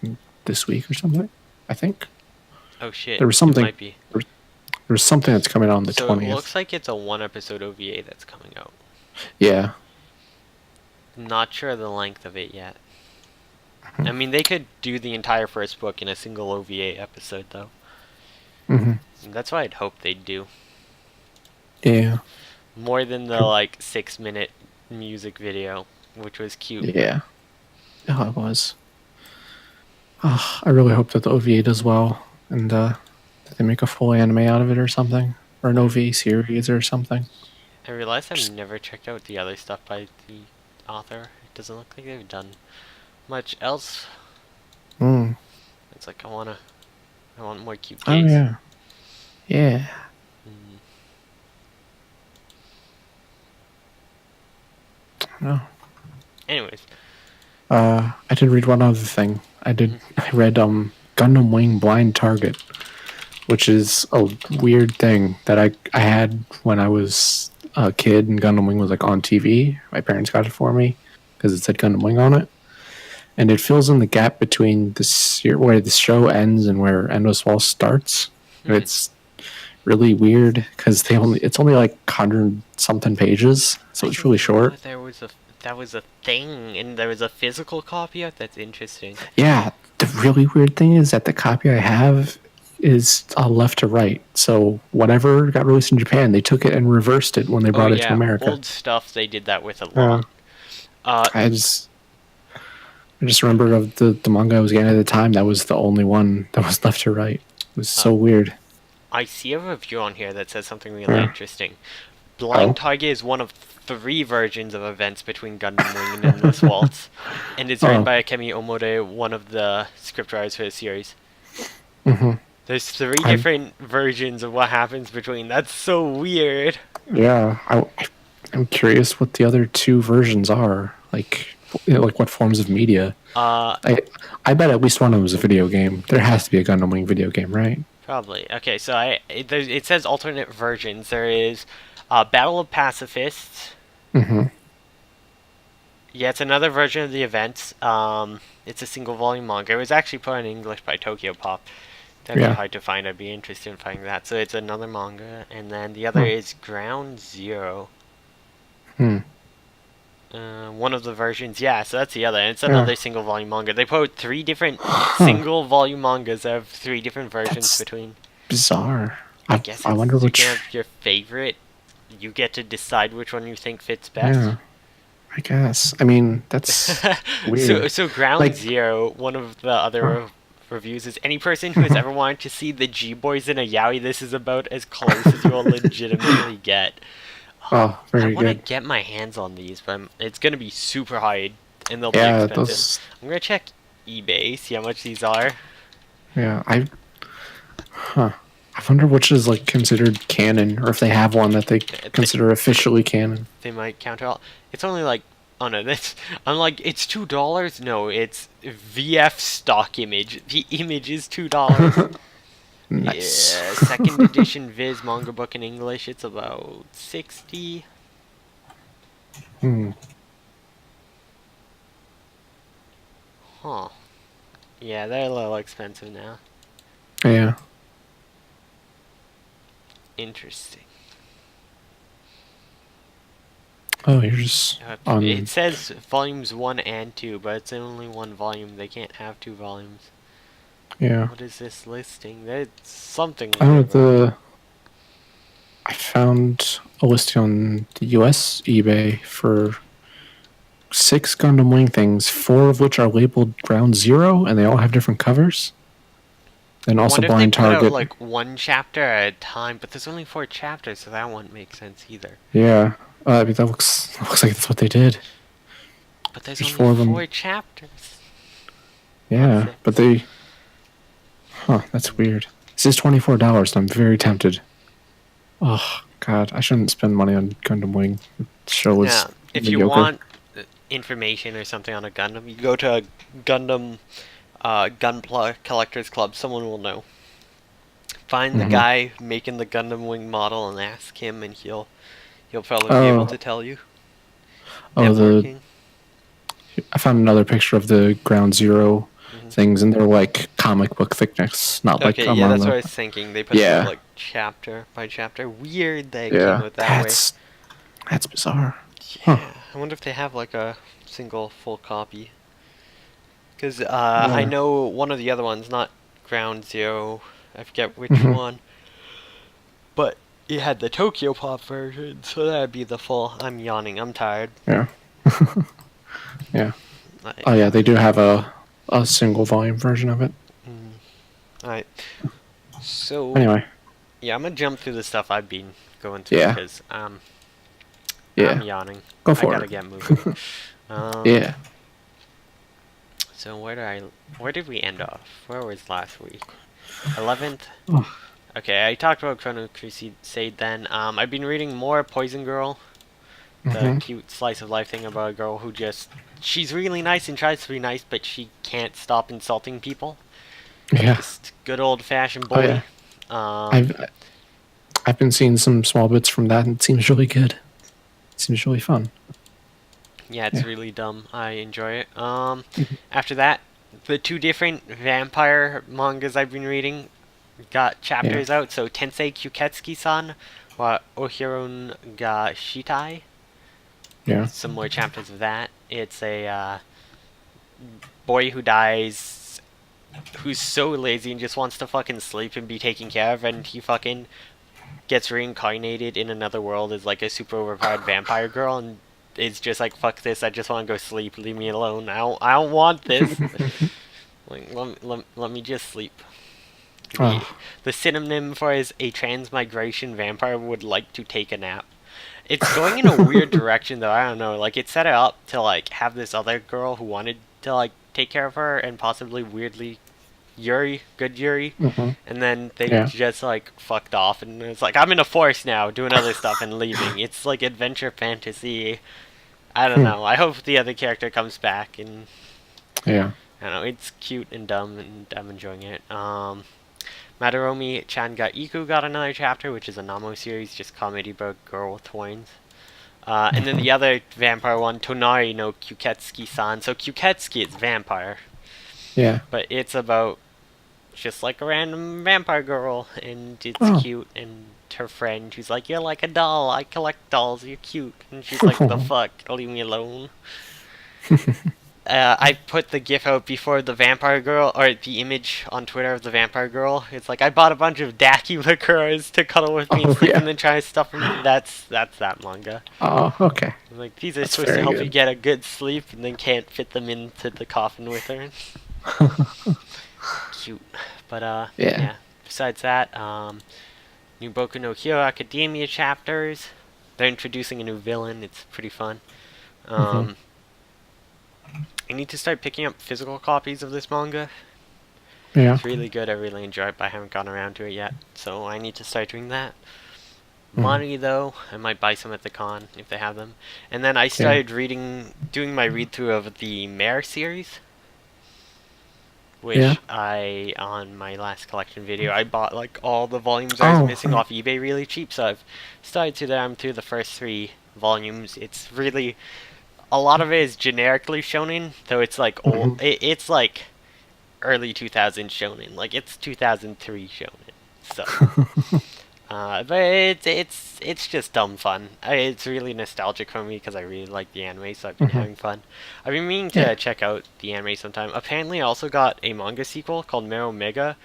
this week or something. I think. Oh shit. There was something. It might be. There's something that's coming out on the So 20th. it looks like it's a 1 episode OVA that's coming out. Yeah. Not sure the length of it yet. I mean, they could do the entire first book in a single OVA episode, though. Hmm. And that's what I'd hope they'd do. Yeah. More than the, like, 6-minute music video, which was cute. Yeah. Oh, it was. Oh, I really hope that the OVA does well and that they make a full anime out of it or something. Or an OVA series or something. I realized I've never checked out the other stuff by the author. It doesn't look like they've done much else. Mm. It's like, I want more cute Oh, gays. yeah. Yeah. Mm. No. Anyways. I did read one other thing. I read Gundam Wing Blind Target, which is a weird thing that I had when I was a kid and Gundam Wing was like on TV. My parents got it for me because it said Gundam Wing on it, and it fills in the gap between where the show ends and where Endless Waltz starts. And it's really weird because it's only like 100 something pages, so it's really short. That was a thing, and there was a physical copy of. That's interesting. Yeah, the really weird thing is that the copy I have is left to right. So whatever got released in Japan, they took it and reversed it when they Oh brought it to yeah, America. old stuff they did that with a Yeah. lot. Uh, I just remember of the manga I was getting at the time, that was the only one that was left to right. It was so weird. I see a review on here that says something really Yeah. interesting. Blind Oh. Tiger is one of 3 versions of events between Gundam Wing and Endless Waltz, and it's written by Akemi Omode, one of the scriptwriters for the series. There's 3 different versions of what happens between. That's so weird. Yeah, I'm curious what the other 2 versions are. Like what forms of media. I bet at least one of them is a video game. There has to be a Gundam Wing video game, right? Probably. Okay, so it says alternate versions. There is Battle of Pacifists. Yeah, it's another version of the events. It's a single volume manga. It was actually put in English by Tokyo Pop. That'd be hard to find. I'd be interested in finding that. So it's another manga, and then the other is Ground Zero. One of the versions, yeah. So that's the other. And it's another single volume manga. They put 3 different single volume mangas that have 3 different versions between. Bizarre. I guess I wonder which. You can have your favorite. You get to decide which one you think fits best. Yeah. I guess. I mean, that's weird. So Ground Zero, one of the other reviews is, any person who has ever wanted to see the G-Boys in a yaoi, this is about as close as you will legitimately get. Oh, very good. I want good. to get my hands on these, but it's going to be super high, and they'll be expensive. I'm going to check eBay, see how much these are. Yeah, I wonder which is like considered canon, or if they have one that they consider officially canon. They might counter all. It's only like, oh no, I'm like, it's $2. No, it's VF stock image. The image is $2. Nice. Yeah, second edition Viz manga book in English. It's about 60. Huh. Yeah, they're a little expensive now. Yeah. Interesting. Oh, you're just on. It says volumes 1 and 2, but it's only 1 volume. They can't have 2 volumes. Yeah. What is this listing? There's something. I found a listing on the US eBay for 6 Gundam Wing things, 4 of which are labeled Ground Zero, and they all have different covers. And also Blind Target. Put out, like 1 chapter at a time, but there's only 4 chapters, so that wouldn't make sense either. Yeah, I mean that looks like that's what they did. But there's only 4 chapters. Yeah, but they. Huh, that's weird. This is $24, and I'm very tempted. Oh God, I shouldn't spend money on Gundam Wing. The show is if mediocre. you want information or something on a Gundam, you go to a Gundam Collectors Club. Someone will know. Find the guy making the Gundam Wing model and ask him, and he'll probably be able to tell you. I found another picture of the Ground Zero things, and they're like comic book thickness, not like a manga. Yeah, that's what I was thinking. They put it like chapter by chapter. Weird they came with that way. That's bizarre. Yeah, I wonder if they have like a single full copy. Because I know one of the other ones, not Ground Zero, I forget which one, but it had the Tokyo Pop version, so that'd be the full. I'm yawning, I'm tired. Yeah. Yeah. Oh yeah, they do have a single volume version of it. Alright. So anyway. Yeah, I'm gonna jump through the stuff I've been going through because I'm yawning. Go for I gotta get moving. Yeah. So where did we end off? Where was last week? 11th? Okay, I talked about Chrono Crusade then. I've been reading more Poison Girl. The cute slice of life thing about a girl who she's really nice and tries to be nice, but she can't stop insulting people. Yeah. Just good old fashioned bully. I've been seeing some small bits from that, and it seems really good. It seems really fun. Yeah, it's really dumb. I enjoy it. After that, the 2 different vampire mangas I've been reading got chapters out. So Tensei Kyuketsuki-san wa Ohiron ga Shitai. Yeah. Some more chapters of that. It's a boy who dies who's so lazy and just wants to fucking sleep and be taken care of, and he fucking gets reincarnated in another world as like a super overpowered vampire girl, and it's just like, fuck this, I just want to go sleep, leave me alone, I don't want this. Like, let me just sleep. The, Oh, the synonym for is a transmigration vampire would like to take a nap. It's going in a weird direction though, I don't know, like it set it up to like have this other girl who wanted to like take care of her and possibly weirdly good Yuri, hmm, and then they yeah. just like fucked off, and it's like I'm in a forest now, doing other stuff and leaving. It's like adventure fantasy. I don't Hmm, know. I hope the other character comes back, and yeah. I don't know. It's cute and dumb, and I'm enjoying it. Madarumi Changa Iku got another chapter, which is a Namo series, just comedy about girl with horns. And then Hmm, the other vampire one, Tonari no Kyuketsuki-san. So Kyuketsuki is vampire, yeah. but it's about just like a random vampire girl, and it's Oh. cute, and her friend who's like, you're like a doll, I collect dolls, you're cute, and she's like, the fuck, leave me alone. I put the gif out before the vampire girl, or the image on Twitter of the vampire girl. It's like, I bought a bunch of Dacky liqueurs to cuddle with me and Oh sleep, yeah. and then try to stuff them. That's that manga. Oh, okay. Like, these are That's supposed to very help you good. get a good sleep, and then can't fit them into the coffin with her. Cute. But Yeah. yeah. Besides that, new Boku no Hero Academia chapters. They're introducing a new villain. It's pretty fun. Hmm. Um, I need to start picking up physical copies of this manga. Yeah. It's really good. I really enjoy it, but I haven't gotten around to it yet. So I need to start doing that. Hmm. Money though, I might buy some at the con if they have them. And then I Yeah. started doing my read through of the Mare series, Yeah. which I, on my last collection video, I bought like all the volumes I was Oh, missing off eBay really cheap, so I've started to them through the first 3 volumes. It's really, a lot of it is generically shonen, though it's like old, hmm. it's like early 2000s shonen, like it's 2003 shonen, so. But it's just dumb fun. It's really nostalgic for me because I really like the anime, so I've been Hmm. having fun. I've been meaning Yeah. to check out the anime sometime. Apparently, I also got a manga sequel called Mero Mega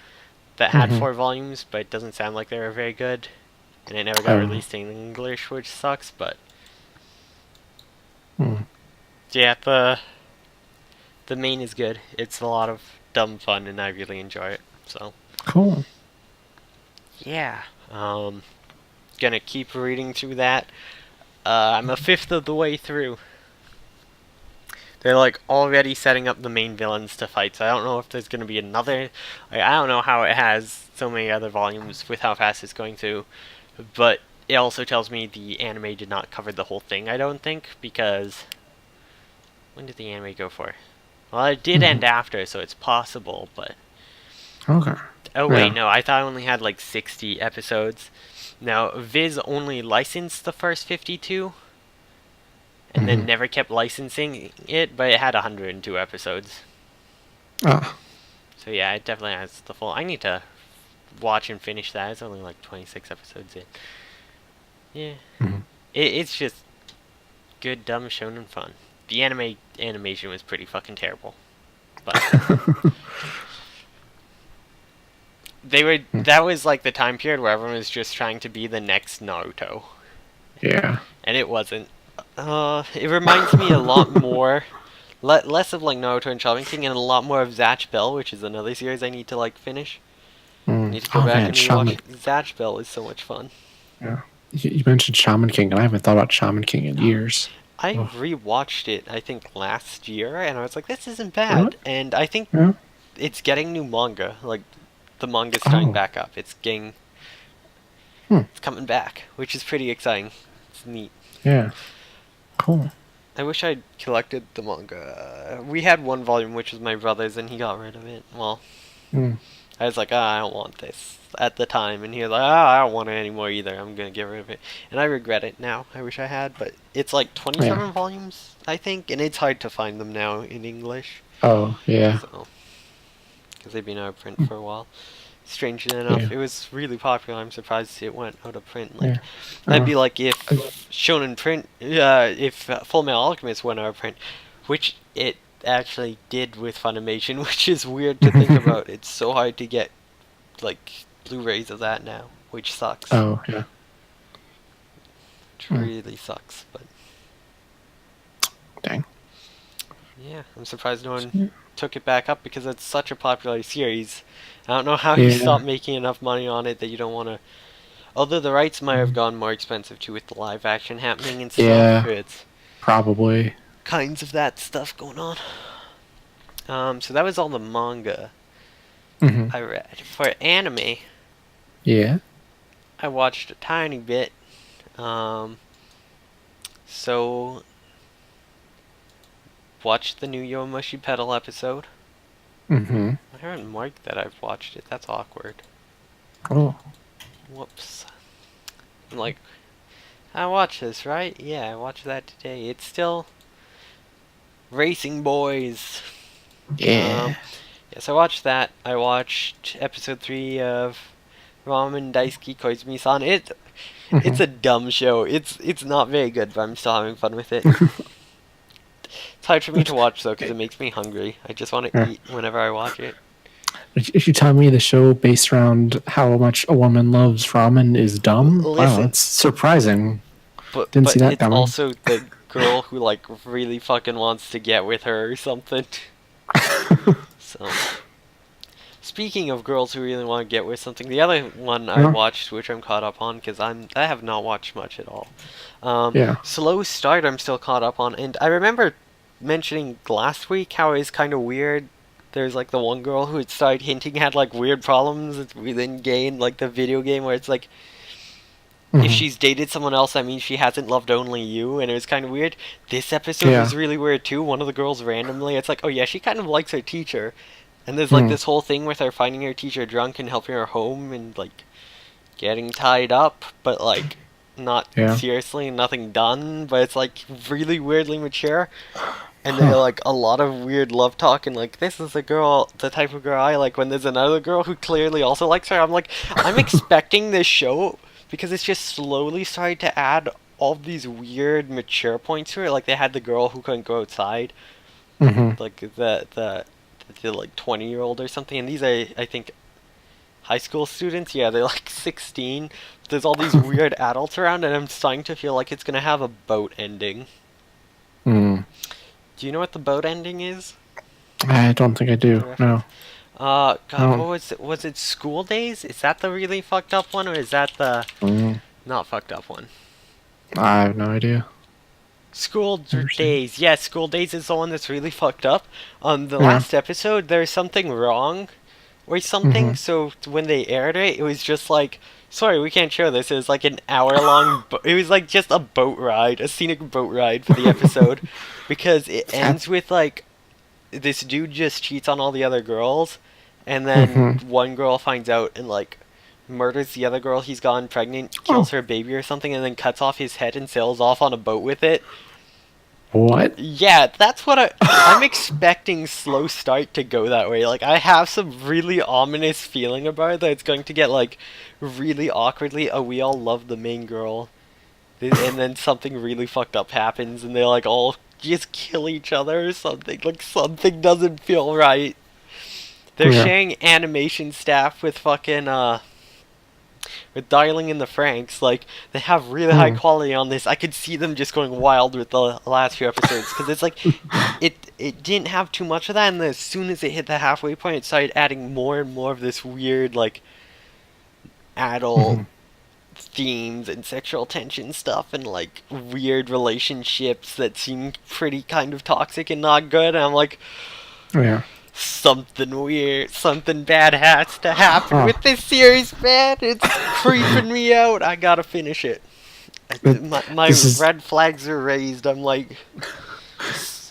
that had Hmm. 4 volumes, but it doesn't sound like they were very good, and it never got Oh. released in English, which sucks. But Hmm. yeah, the main is good. It's a lot of dumb fun, and I really enjoy it. So Cool. yeah, gonna keep reading through that. I'm a fifth of the way through. They're like already setting up the main villains to fight, so I don't know if there's gonna be another. Like, I don't know how it has so many other volumes with how fast it's going through, but it also tells me the anime did not cover the whole thing. I don't think, because when did the anime go for? Well, it did Hmm. end after, so it's possible. But Okay. oh wait, Yeah. no, I thought I only had like 60 episodes. Now Viz only licensed the first 52, and then Hmm. never kept licensing it, but it had 102 episodes. Ah. So yeah, it definitely has the full. I need to watch and finish that. It's only like 26 episodes in. Yeah, Hmm. it's just good, dumb, shonen fun. The animation was pretty fucking terrible, but they were. That was like the time period where everyone was just trying to be the next Naruto, Yeah. and it wasn't. It reminds me a lot more, less of like Naruto and Shaman King, and a lot more of Zatch Bell, which is another series I need to like finish. Mm. Need to go Oh back man, and rewatch Shaman. it. Zatch Bell is so much fun. Yeah. You mentioned Shaman King, and I haven't thought about Shaman King in years. I Oh, rewatched it, I think, last year, and I was like, this isn't really? bad. And I think Yeah. it's getting new manga. Like, the manga's starting Oh. back up. Hmm. It's coming back, which is pretty exciting. It's neat. Yeah. Cool. I wish I'd collected the manga. We had 1 volume, which was my brother's, and he got rid of it. Well, Mm. I was like, I don't want this at the time, and he was like, I don't want it anymore either. I'm gonna get rid of it, and I regret it now. I wish I had, but it's like Yeah. 27 volumes, I think, and it's hard to find them now in English. Oh yeah. So, because they've been out of print Hmm. for a while. Strangely Yeah. enough, it was really popular. I'm surprised it went out of print. Yeah. Like, that'd Oh. be like I- if Shonen Print, if Full Metal Alchemist went out of print, which it actually did with Funimation, which is weird to think about. It's so hard to get like Blu-rays of that now, which sucks. Oh, yeah. Which Hmm. really sucks, but Dang. yeah, I'm surprised no one Yeah. took it back up because it's such a popular series. I don't know how you Yeah. stop making enough money on it that you don't want to. Although the rights might have gone more expensive too with the live action happening and stuff. Yeah, It's probably. kinds of that stuff going on. So that was all the manga Hmm. I read. For anime, Yeah. I watched a tiny bit. So watched the new Yomushi Pedal episode. Hmm. I haven't marked that I've watched it. That's awkward. Oh. Whoops. I'm like, I watched this, right? Yeah, I watched that today. It's still Racing Boys. Yeah. Yes, I watched that. I watched episode 3 of Ramen Daisuki Koizumi-san. It's Hmm. a dumb show. It's not very good, but I'm still having fun with it. It's hard for me to watch though because it makes me hungry. I just want to Yeah. eat whenever I watch it. If you tell me the show based around how much a woman loves ramen is dumb, wow, Listen, that's surprising. but Didn't see but that it's coming. also the girl who like really fucking wants to get with her or something. So, speaking of girls who really want to get with something, the other one I Yeah. watched, which I'm caught up on because I have not watched much at all. Yeah. Slow Start I'm still caught up on, and I remember mentioning last week how it's kind of weird. There's like the one girl who had started hinting had like weird problems within game, like the video game where it's like if Mhm. she's dated someone else, that means she hasn't loved only you, and it was kind of weird. This episode Yeah. was really weird too. One of the girls randomly, it's like, oh yeah, she kind of likes her teacher, and there's like Hmm. this whole thing with her finding her teacher drunk and helping her home and like getting tied up, but like not Yeah. seriously, nothing done. But it's like really weirdly mature, and they're Huh. like a lot of weird love talk and like this is the girl, the type of girl I like. When there's another girl who clearly also likes her, I'm like, I'm expecting this show because it's just slowly started to add all these weird mature points to it. Like they had the girl who couldn't go outside, Hmm. like the like 20-year-old or something, and these are I think high school students. Yeah, they're like 16. There's all these weird adults around, and I'm starting to feel like it's gonna have a boat ending. Hmm. Do you know what the boat ending is? I don't think I The do. reference. No. God, Oh. what was it? Was it School Days? Is that the really fucked up one, or is that the Mm. not fucked up one? I have no idea. Never seen. Days. Yeah, School Days is the one that's really fucked up. On the Yeah. last episode, there's something wrong or Hmm. something. So when they aired it, it was just like, sorry, we can't show this. It was like an hour long. It was like just a boat ride, a scenic boat ride for the episode, because it ends with like this dude just cheats on all the other girls, and then Hmm. one girl finds out and like murders the other girl he's gotten pregnant, kills Oh. her baby or something, and then cuts off his head and sails off on a boat with it. What? Yeah, that's what I'm expecting Slow Start to go that way. Like I have some really ominous feeling about it that it's going to get like really awkwardly. Oh, we all love the main girl, and then something really fucked up happens, and they like all just kill each other or something. Like something doesn't feel right. They're Yeah. sharing animation staff with fucking with Dialing in the Franks. Like they have really high Hmm. quality on this. I could see them just going wild with the last few episodes because it's like it didn't have too much of that, and then as soon as it hit the halfway point, it started adding more and more of this weird like adult Hmm. themes and sexual tension stuff and like weird relationships that seem pretty kind of toxic and not good. And I'm like, Yeah. something weird, something bad has to happen Huh. with this series, man. It's creeping me out. I gotta finish it. My This is. red flags are raised. I'm like,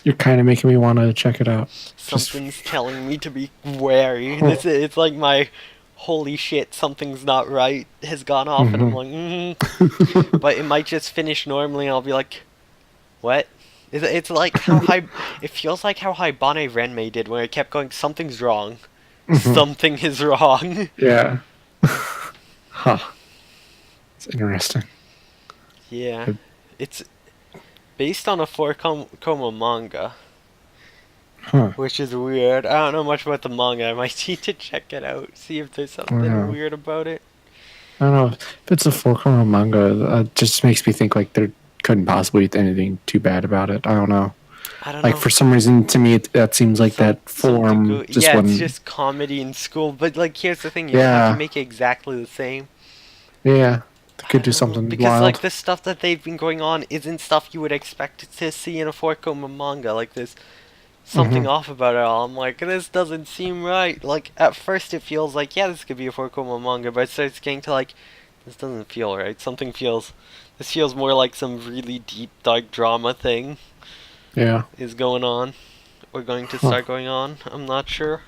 You're kind of making me want to check it out. Just. something's telling me to be wary. Huh. It's like my holy shit, something's not right has gone off, and I'm Hmm. like, but it might just finish normally, and I'll be like, what? It's like how high. It feels like how Haibane Renmei did when it kept going. Something's wrong. Hmm. Something is wrong. Yeah. Huh. It's interesting. Yeah, it's based on a four-koma manga. Huh. which is weird. I don't know much about the manga. I might need to check it out, see if there's something Yeah. weird about it. I don't know. If it's a four-corner manga, it just makes me think like there couldn't possibly be anything too bad about it. I don't know. I don't Like know. for some reason, to me, that seems like that Something form good. just Yeah, it's wouldn't. just comedy in school, but like here's the thing, you don't have to Yeah, make it exactly the same. yeah. They I could do don't know, something because like wild. the stuff that they've been going on isn't stuff you would expect to see in a four-koma manga. Like there's something Hmm. off about it all. I'm like, this doesn't seem right. Like at first it feels like, yeah, this could be a four-koma manga, but it starts getting to like, this doesn't feel right. This feels more like some really deep dark drama thing Yeah. is going on. Or going to Huh. start going on. I'm not sure.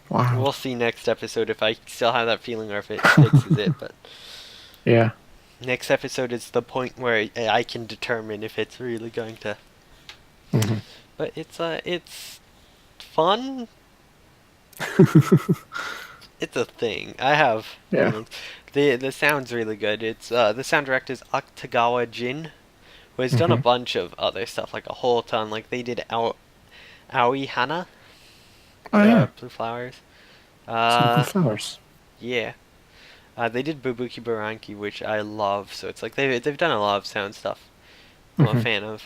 Wow. We'll see next episode if I still have that feeling or if it sticks as it. But Yeah. next episode is the point where I can determine if it's really going to. Hmm. But it's fun. It's a thing. I have Yeah. feelings. The sound's really good. It's the sound director is Akutagawa Jin, who has done a Hmm. bunch of other stuff, like a whole ton. Like they did Aoi Hana, Oh yeah. the Blue Flowers. Some blue Uh, flowers. yeah. They did Bubuki Baranki, which I love. So it's like they've done a lot of sound stuff. I'm a Hmm. fan of.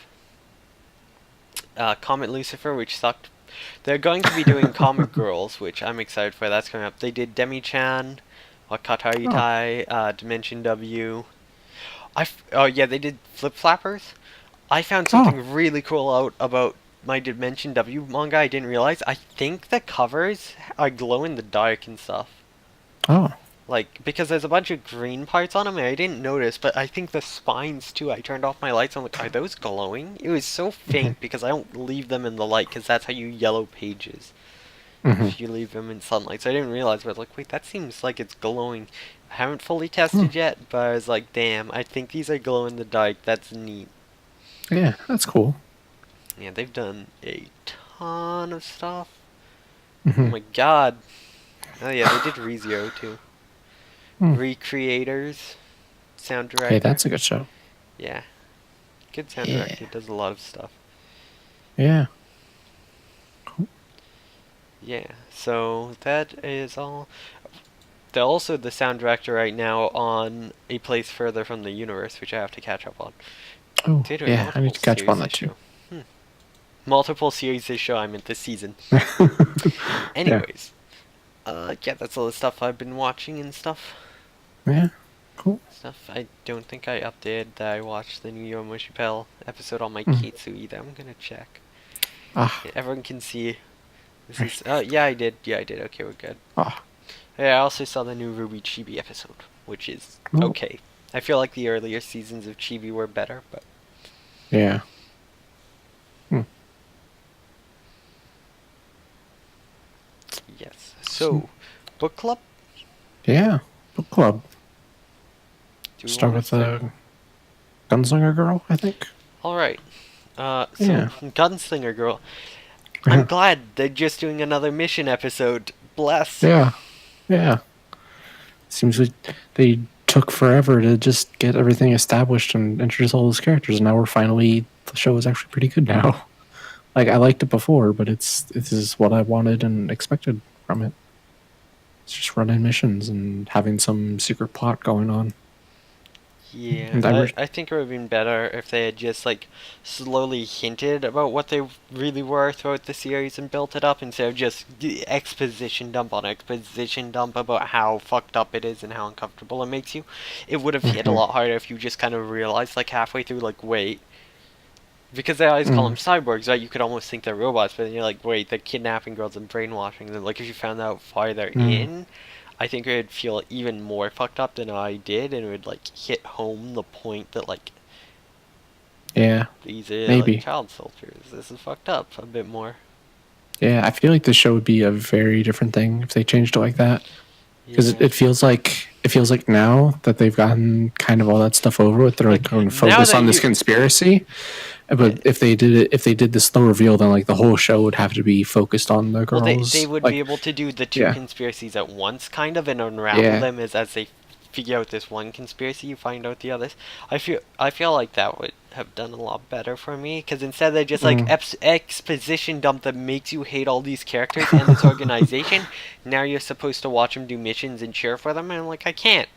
Comet Lucifer, which sucked. They're going to be doing Comet Girls, which I'm excited for. That's coming up. They did Demi-chan, Wakatari Oh. Tai, Dimension W. Oh yeah, they did Flip Flappers. I found Oh. something really cool out about my Dimension W manga. I didn't realize. I think the covers are glow in the dark and stuff. Oh. Like, because there's a bunch of green parts on them and I didn't notice, but I think the spines too. I turned off my lights. I'm like, are those glowing? It was so Hmm. faint because I don't leave them in the light because that's how you yellow pages. Hmm. If you leave them in sunlight. So I didn't realize, but I was like, wait, that seems like it's glowing. I haven't fully Hmm. tested yet, but I was like, damn, I think these are glow in the dark. That's neat. Yeah, that's cool. Yeah, they've done a ton of stuff. Oh Hmm. my god. Oh yeah, they did ReZero too. Hmm. Recreators, sound Hey, director. that's a good show. Yeah, good sound Yeah. director. Does a lot of stuff. Yeah. Cool. Yeah, so that is all. They're also the sound director right now on A Place Further from the Universe, which I have to catch up on. Oh, They're doing yeah. I multiple need to catch up on series that this too. show. Hmm. Multiple series this show, I meant this season. Yeah. Anyways, yeah, that's all the stuff I've been watching and stuff. Yeah. Cool. Stuff I don't think I updated that I watched the new Yomo Chappelle episode on my Mm. Kitsu either. I'm gonna check. Ah. Everyone can see. This Right. is. Oh, yeah, I did. Yeah, I did. Okay, we're good. Ah. Yeah, I also saw the new Ruby Chibi episode, which is Oh. okay. I feel like the earlier seasons of Chibi were better, but Yeah. Hmm. yes. So, book club? Yeah. Book club. Do we Start wanna with the Gunslinger Girl, I think. All right. So Yeah. Gunslinger Girl. I'm glad they're just doing another mission episode. Bless. Yeah. Yeah. Seems like they took forever to just get everything established and introduce all those characters, and now the show is actually pretty good now. Like I liked it before, but this is what I wanted and expected from it. It's just running missions and having some secret plot going on. And Yeah, I think it would have been better if they had just like slowly hinted about what they really were throughout the series and built it up instead of just exposition dump on exposition dump about how fucked up it is and how uncomfortable it makes you. It would have hit a lot harder if you just kind of realized like halfway through like wait, because they always call them cyborgs, right? You could almost think they're robots, but then you're like wait, they're kidnapping girls and brainwashing them. Like if you found out farther in, I think it would feel even more fucked up than I did, and it would like hit home the point that like Yeah, these are maybe. like child soldiers. This is fucked up a bit more. Yeah, I feel like the show would be a very different thing if they changed it like that. Because Yeah. it feels like now that they've gotten kind of all that stuff over with, they're like going to now focus that on this you- conspiracy. But if they did the slow reveal, then like the whole show would have to be focused on the Well, girls. they would like, be able to do the two yeah. conspiracies at once, kind of, and unravel Yeah. them as they figure out this one conspiracy, you find out the others. I feel like that would have done a lot better for me, because instead they just like Mm. exposition dump that makes you hate all these characters and this organization. Now you're supposed to watch them do missions and cheer for them, and I'm like, I can't.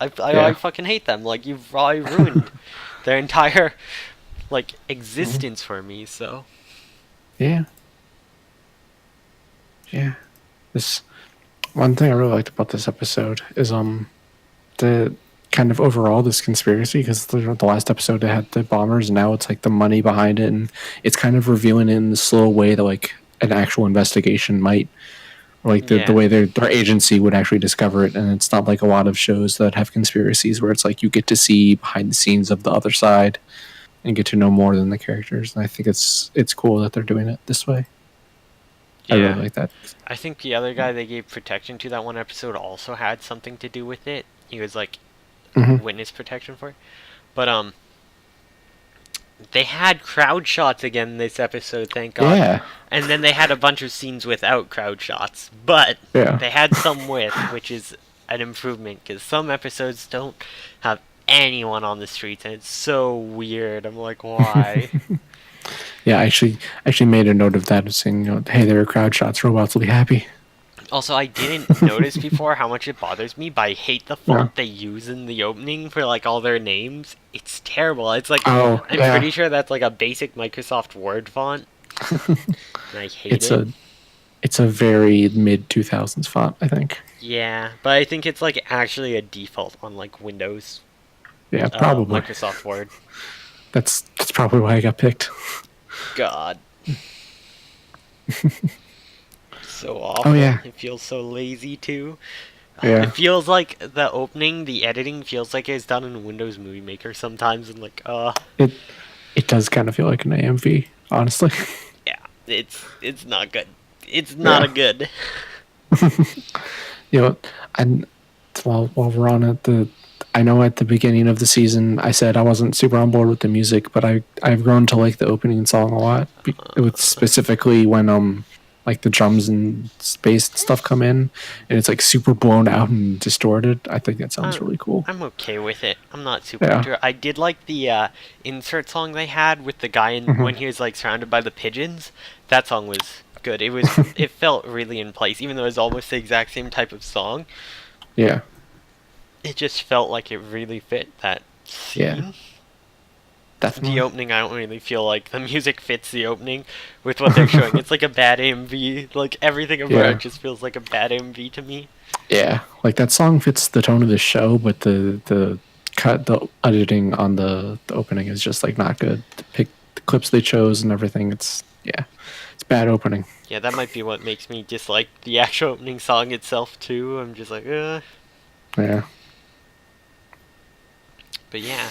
I Yeah. fucking hate them. Like, you've already ruined their entire like Mhm. existence for me. So Yeah. Yeah. This one thing I really liked about this episode is the kind of overall this conspiracy, because the last episode it had the bombers, and now it's like the money behind it, and it's kind of revealing it in the slow way that like an actual investigation might, or like the yeah, way their agency would actually discover it. And it's not like a lot of shows that have conspiracies where it's like you get to see behind the scenes of the other side and get to know more than the characters. And I think it's cool that they're doing it this way. I really yeah. like that. I think the other guy they gave protection to that one episode also had something to do with it. He was like Hmm. witness protection for it. But they had crowd shots again this episode, thank God. Yeah. And then they had a bunch of scenes without crowd shots, but Yeah. they had some with, which is an improvement, because some episodes don't have anyone on the streets, and it's so weird. I'm like, why? Yeah, I actually made a note of that, of saying, hey, there are crowd shots. Robots will be happy. Also, I didn't notice before how much it bothers me, but I hate the Yeah. font they use in the opening for like all their names. It's terrible. It's like, Oh, I'm yeah. pretty sure that's like a basic Microsoft Word font, and I hate It's it. a very mid 2000s font, I think. Yeah, but I think it's like actually a default on like Windows, Yeah, probably. Microsoft Word. That's probably why I got picked. God, so Oh awful. yeah. It feels so lazy too. Yeah. It feels like the opening, the editing feels like it's done in Windows Movie Maker sometimes, and like, It it does kind of feel like an AMV, honestly. yeah, it's not good. It's not Yeah. a good. You know, and while we're on it, I know at the beginning of the season I said I wasn't super on board with the music, but I've grown to like the opening song a lot. With specifically when like the drums and bass and stuff come in, and it's like super blown out and distorted. I think that sounds really cool. I'm okay with it. I'm not super Yeah. into it. I did like the insert song they had with the guy in, when he was like surrounded by the pigeons. That song was good. It felt really in place, even though it was almost the exact same type of song. Yeah. It just felt like it really fit that scene. Yeah. Definitely. The opening, I don't really feel like the music fits the opening with what they're showing. It's like a bad MV. Like everything about Yeah. it just feels like a bad MV to me. Yeah, like that song fits the tone of the show, but the editing on the opening is just like not good. The clips they chose and everything. It's bad opening. Yeah, that might be what makes me dislike the actual opening song itself too. I'm just like, Yeah. But yeah,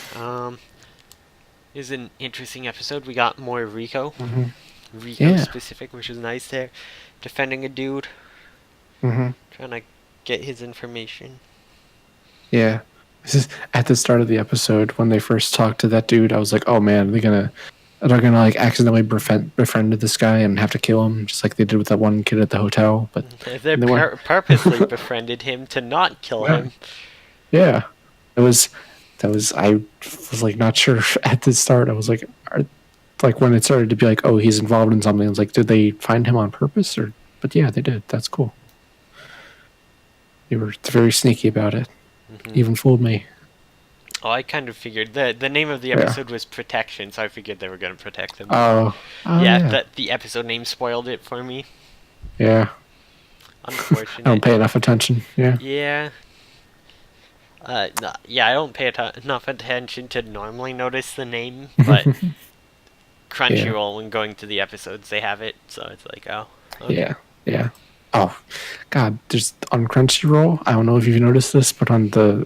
it was an interesting episode. We got more Rico. Hmm. Rico Yeah. specific, which was nice there. Defending a dude, Hmm. trying to get his information. Yeah. This is at the start of the episode when they first talked to that dude. I was like, oh man, they're gonna like accidentally befriend this guy and have to kill him, just like they did with that one kid at the hotel. But They they weren't. purposely befriended him to not kill Yeah. him. Yeah, it was. That was. I was like not sure at the start. I was like, like when it started to be like, oh, he's involved in something. I was like, did they find him on purpose or? But yeah, they did. That's cool. They were very sneaky about it. Even fooled me. Oh, I kind of figured the name of the Yeah. episode was Protection, so I figured they were gonna protect him. Oh. yeah, Yeah. the episode name spoiled it for me. Yeah. I Unfortunate. don't pay enough attention. Yeah. Yeah. Yeah, I don't pay enough attention to normally notice the name, but Crunchyroll, when going to the episodes, they have it, so it's like, oh. Okay. Yeah. Yeah. Oh, God! There's on Crunchyroll. I don't know if you've noticed this, but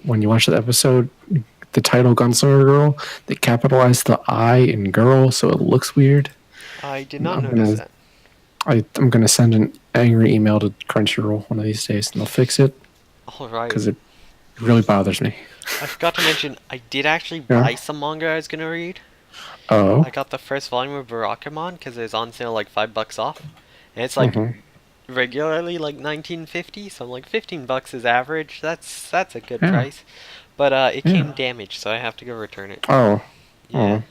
when you watch the episode, the title "Gunslinger Girl," they capitalized the "I" in "girl," so it looks weird. I did not I'm notice gonna- that. I'm gonna send an angry email to Crunchyroll one of these days, and they'll fix it Alright. because it really bothers me. I forgot to mention, I did actually Yeah. buy some manga I was gonna read. Oh. I got the first volume of Barakamon because it was on sale like $5 off. And it's like Mhm. regularly like 1950, so I'm like $15 is average. That's a good Yeah. price. But it Yeah. came damaged, so I have to go return it. Oh. Yeah, Oh.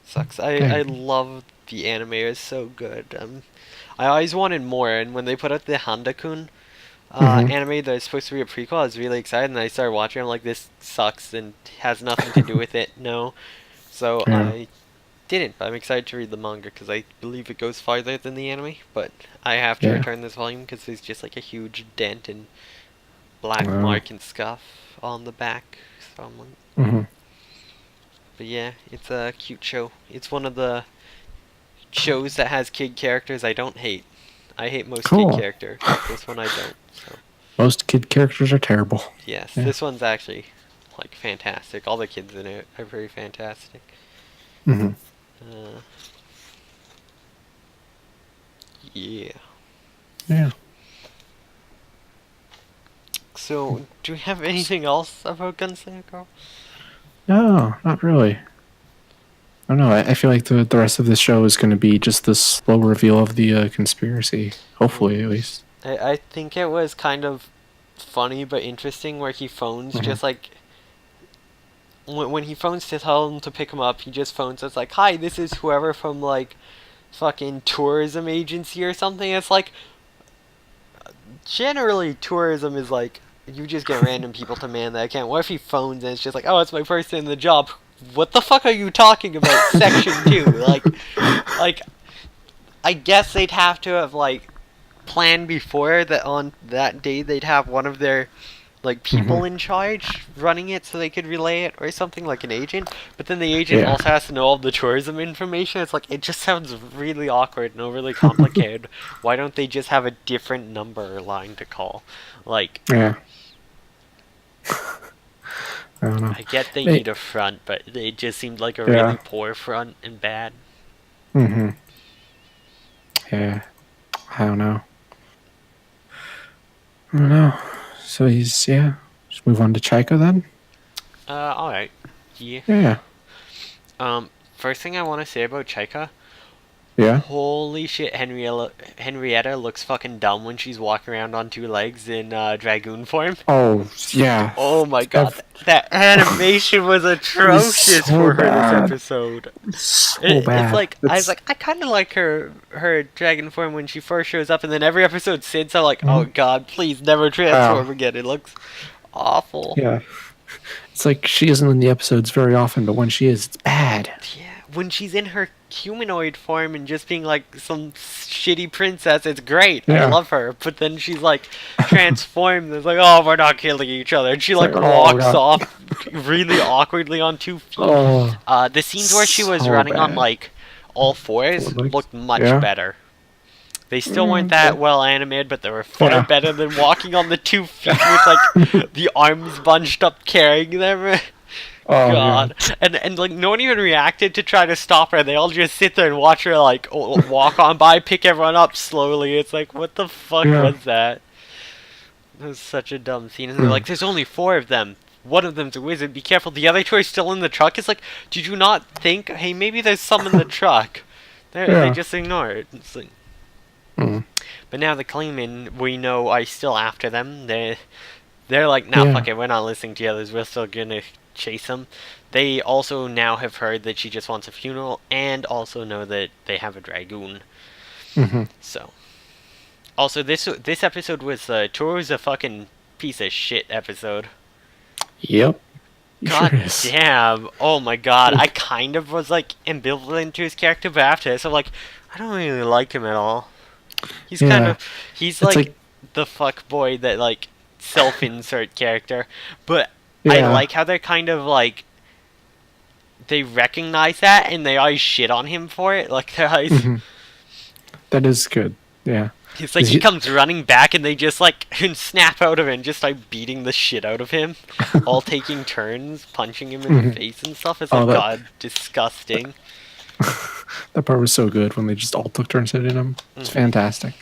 sucks. I Dang. love the anime. It's so good. I always wanted more, and when they put out the Handa-kun Mhm. anime that is supposed to be a prequel, I was really excited, and I started watching. I'm like, this sucks and has nothing to do with it. No, so Yeah. I didn't. But I'm excited to read the manga because I believe it goes farther than the anime. But I have to Yeah. return this volume because there's just like a huge dent and black Wow. mark and scuff on the back. So I'm like, Mhm. but yeah, it's a cute show. It's one of the shows that has kid characters I don't hate. I hate most kid Cool. characters, but this one I don't. So Most kid characters are terrible. yes, Yeah. this one's actually like fantastic. All the kids in it are very fantastic. Mhm. Uh, yeah. Yeah. So, do we have anything else about Gunslinger Girl? No, not really. I don't know. I feel like the rest of this show is going to be just this slow reveal of the conspiracy. Hopefully, at least. I think it was kind of funny but interesting where he phones Mhm. just like when he phones to tell him to pick him up, he just phones us like, "Hi, this is whoever from like fucking tourism agency or something." It's like generally tourism is like you just get random people to man that account. What if he phones and it's just like, "Oh, it's my person in the job." What the fuck are you talking about? Section 2. Like I guess they'd have to have like planned before that on that day they'd have one of their like people Mhm. in charge running it so they could relay it or something like an agent, but then the agent Yeah. also has to know all the tourism information. It's like it just sounds really awkward and overly complicated. Why don't they just have a different number line to call? Like Yeah. I don't know. I get they Hey, need a front, but it just seemed like a really yeah. poor front and bad. Mhm. Yeah. I don't know. I don't know. So he's yeah. Just move on to Chaika then. Alright. Yeah. Yeah. First thing I want to say about Chaika. Yeah. Holy shit, Henrietta looks fucking dumb when she's walking around on two legs in Dragoon form. Oh yeah. Oh my god, Ev- that animation was atrocious so for her this bad. episode. So It's bad. like, I kind of like her dragon form when she first shows up, and then every episode since, I'm like, oh Mhm. god, please never transform Wow. again. It looks awful. Yeah. It's like she isn't in the episodes very often, but when she is, it's bad. Yeah, when she's in her humanoid form and just being like some shitty princess, it's great. I Yeah. love her. But then she's like transformed. It's like, oh, we're not killing each other. And she It's like like, oh walks god. off really awkwardly on 2 feet. Oh, The scenes where she was so running on bad. like all fours Forward legs. looked much Yeah. better. They still weren't that well animated, but they were far Yeah. better than walking on the 2 feet with like the arms bunched up carrying them. Oh God, and like no one even reacted to try to stop her. They all just sit there and watch her like walk on by, pick everyone up slowly. It's like, what the fuck Yeah. was that? That was such a dumb scene. And they're like, there's only 4 of them. One of them's a wizard. Be careful. The other 2 are still in the truck. It's like, did you not think? Hey, maybe there's some in the truck. They Yeah. just ignore it. It's like, Mm. but now the Claymen we know are still after them. They're like, nah, Yeah. fuck it, we're not listening to the others, we're still gonna chase them. They also now have heard that she just wants a funeral, and also know that they have a dragoon. Mhm. So, also this episode was Toru's a fucking piece of shit episode. Yep. He God sure is. damn! Oh my god, I kind of was like ambivalent to his character, but after this, I'm like, I don't really like him at all. He's kind Yeah. of he's It's like like the fuck boy that like self-insert character, but I yeah. like how they're kind of like they recognize that and they always shit on him for it. Like they're always, Mhm. That is good. Yeah. it's like Is he he- comes running back and they just like snap out of it and just start beating the shit out of him, all taking turns punching him in the Mhm. face and stuff. It's Oh, like, that- god, disgusting. That part was so good when they just all took turns hitting him. It's fantastic.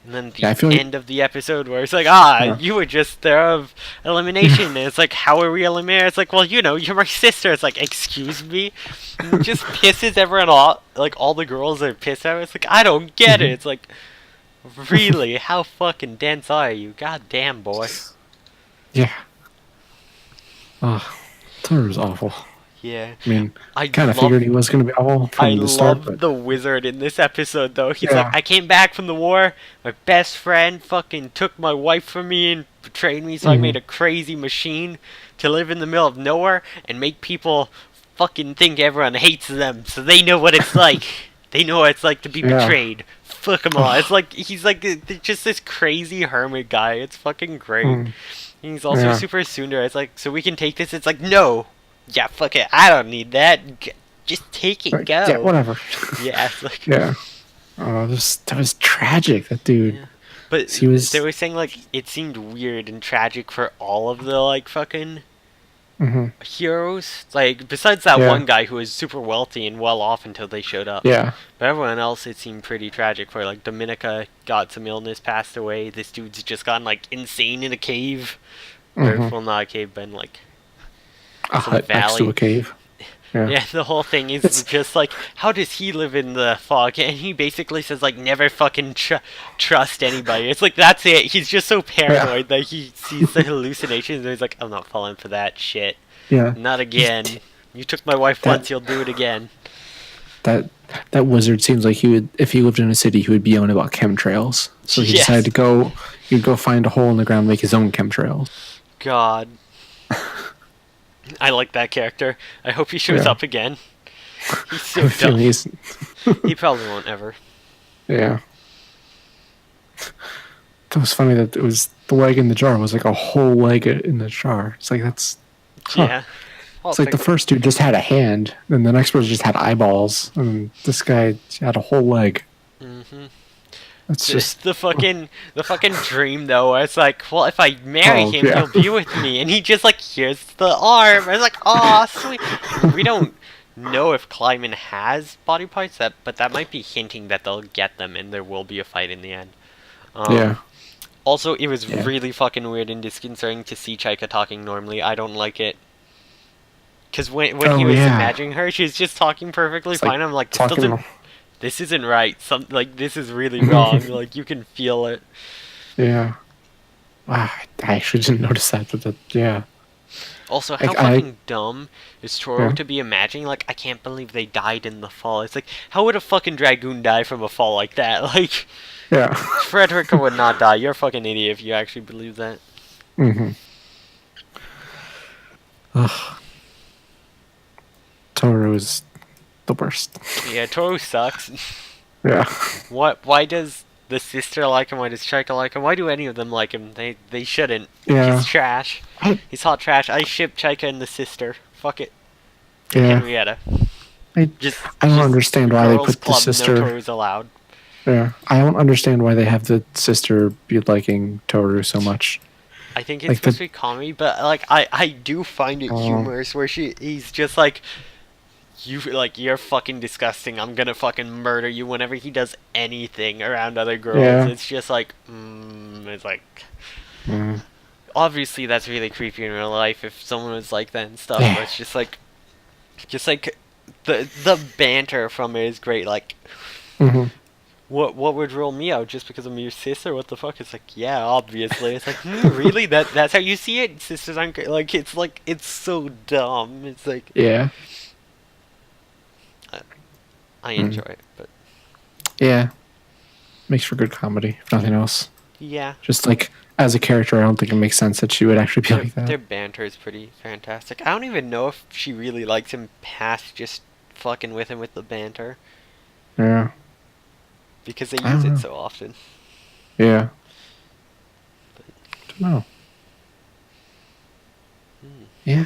And then the Yeah, I feel like- end of the episode where it's like, Yeah. you were just there of elimination. And it's like, how are we eliminated? It's like, well, you know, you're my sister. It's like, excuse me? And it just pisses everyone off. Like, all the girls are pissed at her. It's like, I don't get it. It's like, Really? How fucking dense are you? God damn, boy. Yeah. Oh, Thor was awful. Yeah. I mean, I kind of figured he was going to be awful I from the start, love but the wizard in this episode, though. He's like, yeah. I came back from the war. My best friend fucking took my wife from me and betrayed me, so I Hmm. made a crazy machine to live in the middle of nowhere and make people fucking think everyone hates them, so they know what it's like. They know what it's like to be Yeah. betrayed. Fuck them all. It's like he's like just this crazy hermit guy. It's fucking great. Mm. He's also Yeah. super tsundere. It's like, so we can take this. It's like, no, yeah, fuck it. I don't need that. Just take it, Like, yeah, go. whatever. Yeah, it's like, Yeah. Oh, that was tragic. That dude. yeah. But He they was. were saying like it seemed weird and tragic for all of the like fucking Hmm. heroes. Like besides that Yeah. one guy who was super wealthy and well off until they showed up. Yeah. But everyone else, it seemed pretty tragic. For like Dominica got some illness, passed away. This dude's just gotten like insane in a cave. Or Hmm. well, not a cave, but in, like A some hut next to valley. a cave. Yeah. Yeah, the whole thing is It's just like, how does he live in the fog? And he basically says like, never fucking trust anybody. It's like that's it. He's just so yeah. paranoid that he sees the hallucinations and he's like, I'm not falling for that shit. Yeah. Not again. You took my wife That- once, you'll do it again. That that wizard seems like he would, if he lived in a city, he would be on about chemtrails. So he Yes. decided to go. He'd go find a hole in the ground, and make his own chemtrails. God. I like that character. I hope he shows Yeah. up again. He's I so have a feeling dumb. he's. He probably won't ever. Yeah. That was funny that it was the leg in the jar was like a whole leg in the jar. It's like that's. Huh. Yeah. I'll It's like the take- first dude just had a hand, and the next person just had eyeballs, and this guy had a whole leg. Mhm. That's Just just the fucking dream though. Where it's like, well, if I marry Oh, him, yeah. he'll be with me, and he just like here's the arm. I was like, oh sweet. We don't know if Kleiman has body parts, but that might be hinting that they'll get them, and there will be a fight in the end. yeah. Also, it was Yeah. really fucking weird and disconcerting to see Chaika talking normally. I don't like it. Because when he Oh, was yeah. imagining her, she was just talking perfectly It's like fine. I'm like, this talking. doesn't, this isn't right. This is really wrong. Like you can feel it. Yeah. Wow, I actually didn't notice that. But yeah. Also, how Like, I- fucking dumb is Toro Yeah. to be imagining? Like, I can't believe they died in the fall. It's like, how would a fucking dragoon die from a fall like that? Like, Yeah. Frederica would not die. You're a fucking idiot if you actually believe that. Mm-hmm. Ugh. Toro is the worst. Yeah, Toro sucks. Yeah. What? Why does the sister like him? Why does Chaika like him? Why do any of them like him? They shouldn't. Yeah. He's trash. I- He's hot trash. I ship Chaika and the sister. Fuck it. Yeah. Henrietta. I Just. I don't just understand why they girls put the club, sister. No Toru's allowed. Yeah. I don't understand why they have the sister be liking Toru so much. I think it's Like supposed the- to be comedy, but like I do find it Oh. humorous where he's just like, you're fucking disgusting. I'm gonna fucking murder you. Whenever he does anything around other girls, Yeah. it's just like, it's like. Mm. Obviously, that's really creepy in real life if someone was like that and stuff. Yeah. But it's just like the banter from it is great. Like, Hmm. what would rule me out just because I'm your sister? What the fuck? It's like, yeah, obviously. It's like, really? That's how you see it? Sisters aren't great. Like, it's so dumb. It's like Yeah. I enjoy it, but Yeah. Makes for good comedy, if nothing else. yeah, Just like as a character, I don't think it makes sense that she would actually be like their that. banter is pretty fantastic. I don't even know if she really likes him past just fucking with him with the banter Yeah. because they I use don't it know. so often. Yeah. Don't know. Yeah.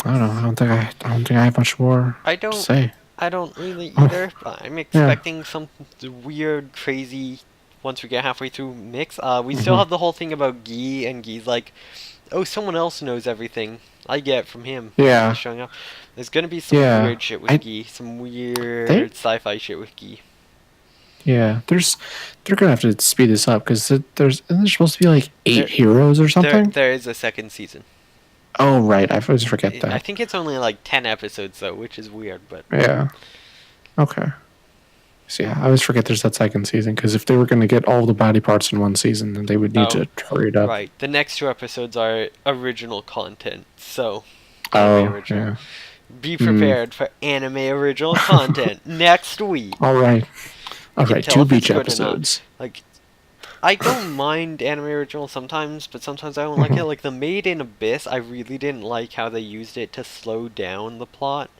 I don't know. I don't think I have much more I to don't say. I don't really Oh. either. But I'm expecting some weird, crazy. Once we get halfway through mix, we still Mhm. have the whole thing about Guy, and Guy's like, "Oh, someone else knows everything. I get from him." Yeah. He's showing up. There's gonna be some Yeah. weird shit with Guy, some weird sci-fi shit with Guy. Yeah, they're gonna have to speed this up because isn't there supposed to be like 8 There- heroes or something? There is a second season. Oh, right. I always forget I that. think it's only like 10 episodes though, which is weird, but Yeah. Okay. So yeah, I always forget there's that second season because if they were going to get all the body parts in one season, then they would need oh, to hurry it up. right. The next two episodes are original content, so anime Oh, original. yeah. Be Mm. prepared for anime original content next week. All right. You All can right. tell Two if it's beach good or not. episodes. Like, I don't mind anime original sometimes, but sometimes I don't like it. Hmm. Like the Made in Abyss, I really didn't like how they used it to slow down the plot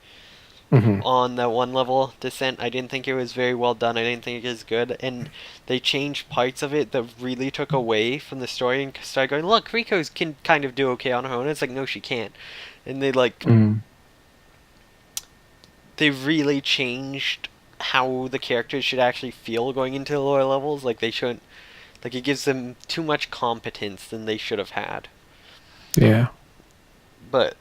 Hmm. on that one level descent. I didn't think it was very well done. I didn't think it was good, and they changed parts of it that really took away from the story and started going, "Look, Riko's can kind of do okay on her own." It's like, no, she can't. And Mm. they really changed how the characters should actually feel going into the lower levels. Like they shouldn't. Like it gives them too much competence than they should have had. Yeah. But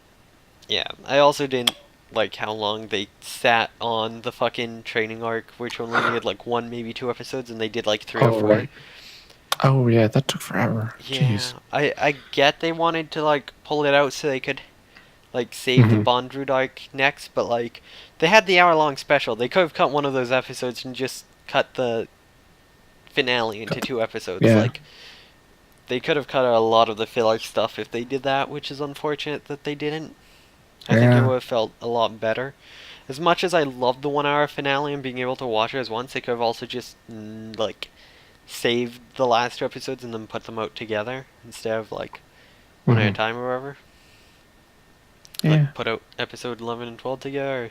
yeah, I also didn't like how long they sat on the fucking training arc, which only needed like one, maybe two episodes, and they did like three or Oh, four. right. Oh, yeah. That took forever. Yeah, Jeez. I get they wanted to like pull it out so they could like save the Hmm. Bondrewd arc next, but like they had the hour-long special. They could have cut one of those episodes and just cut the finale into two episodes. Yeah. Like they could have cut out a lot of the filler stuff if they did that, which is unfortunate that they didn't. I think it Yeah. would have felt a lot better. As much as I loved the 1 hour finale and being able to watch it as once, they could have also just like saved the last two episodes and then put them out together instead of like one at a Hmm. time or whatever. Yeah. Like put out episode 11 and 12 together. Or,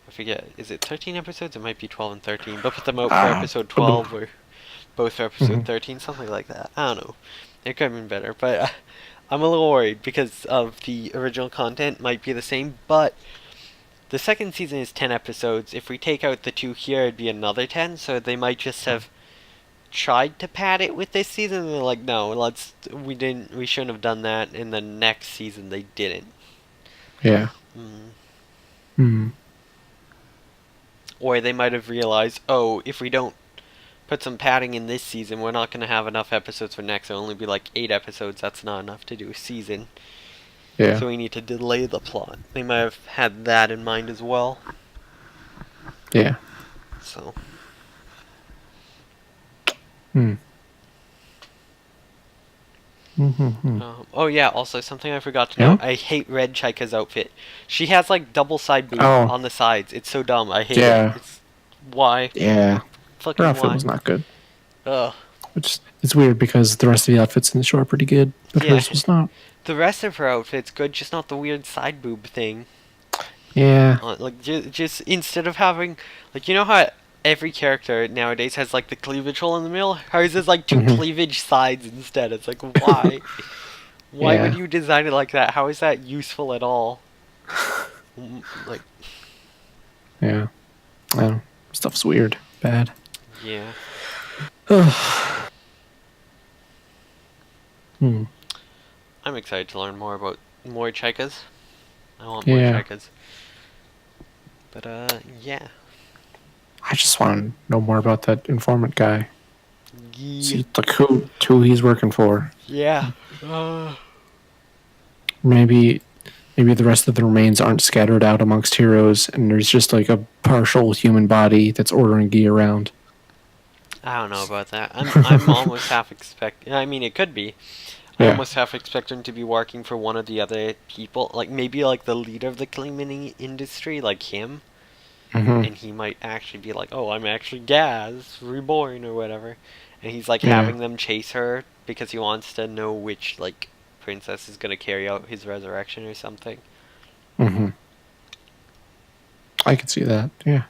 I forget, is it 13 episodes? It might be 12 and 13, but put them out for episode 12 or both for episode Hmm. 13, something like that. I don't know. It could have been better, but I'm a little worried because of the original content might be the same, but the second season is 10 episodes. If we take out the two here, it'd be another 10, so they might just have tried to pad it with this season and they're like, no, we shouldn't have done that, and then next season they didn't. Yeah. Mm. Hmm. Or they might have realized, oh, if we don't put some padding in this season, we're not going to have enough episodes for next. It'll only be like 8 episodes. That's not enough to do a season. Yeah. So we need to delay the plot. They might have had that in mind as well. Yeah. So. Hmm. Mm-hmm. Oh yeah, also something I forgot to Yeah. note. I hate Red Chika's outfit. She has like double side boob Oh. on the sides. It's so dumb. I hate Yeah. it. It's why? Yeah. Her Fucking outfit why? was not good. Ugh. Which it's weird because the rest of the outfits in the show are pretty good, but Yeah. hers was not. The rest of her outfit's good, just not the weird side boob thing. Yeah. Like just instead of having like you know how every character nowadays has like the cleavage hole in the middle. Hers is like two Mhm. cleavage sides instead. It's like why? Why would Yeah. you design it like that? How is that useful at all? Like Yeah. I don't know. Stuff's weird. Bad. yeah. Hmm. I'm excited to learn more about more Chikas. I want more Yeah. Chikas. But yeah. I just want to know more about that informant guy. Yeah. See, like who he's working for. Yeah. Maybe the rest of the remains aren't scattered out amongst heroes, and there's just like a partial human body that's ordering Guy around. I don't know about that. I'm almost half expect. I mean, it could be. I Yeah. almost half expect him to be working for one of the other people, like maybe like the leader of the cleaning industry, like him, Hmm. and he might actually be like, "Oh, I'm actually Gaz, reborn or whatever," and he's like Yeah. having them chase her because he wants to know which like princess is gonna carry out his resurrection or something. Hmm. I could see that. Yeah.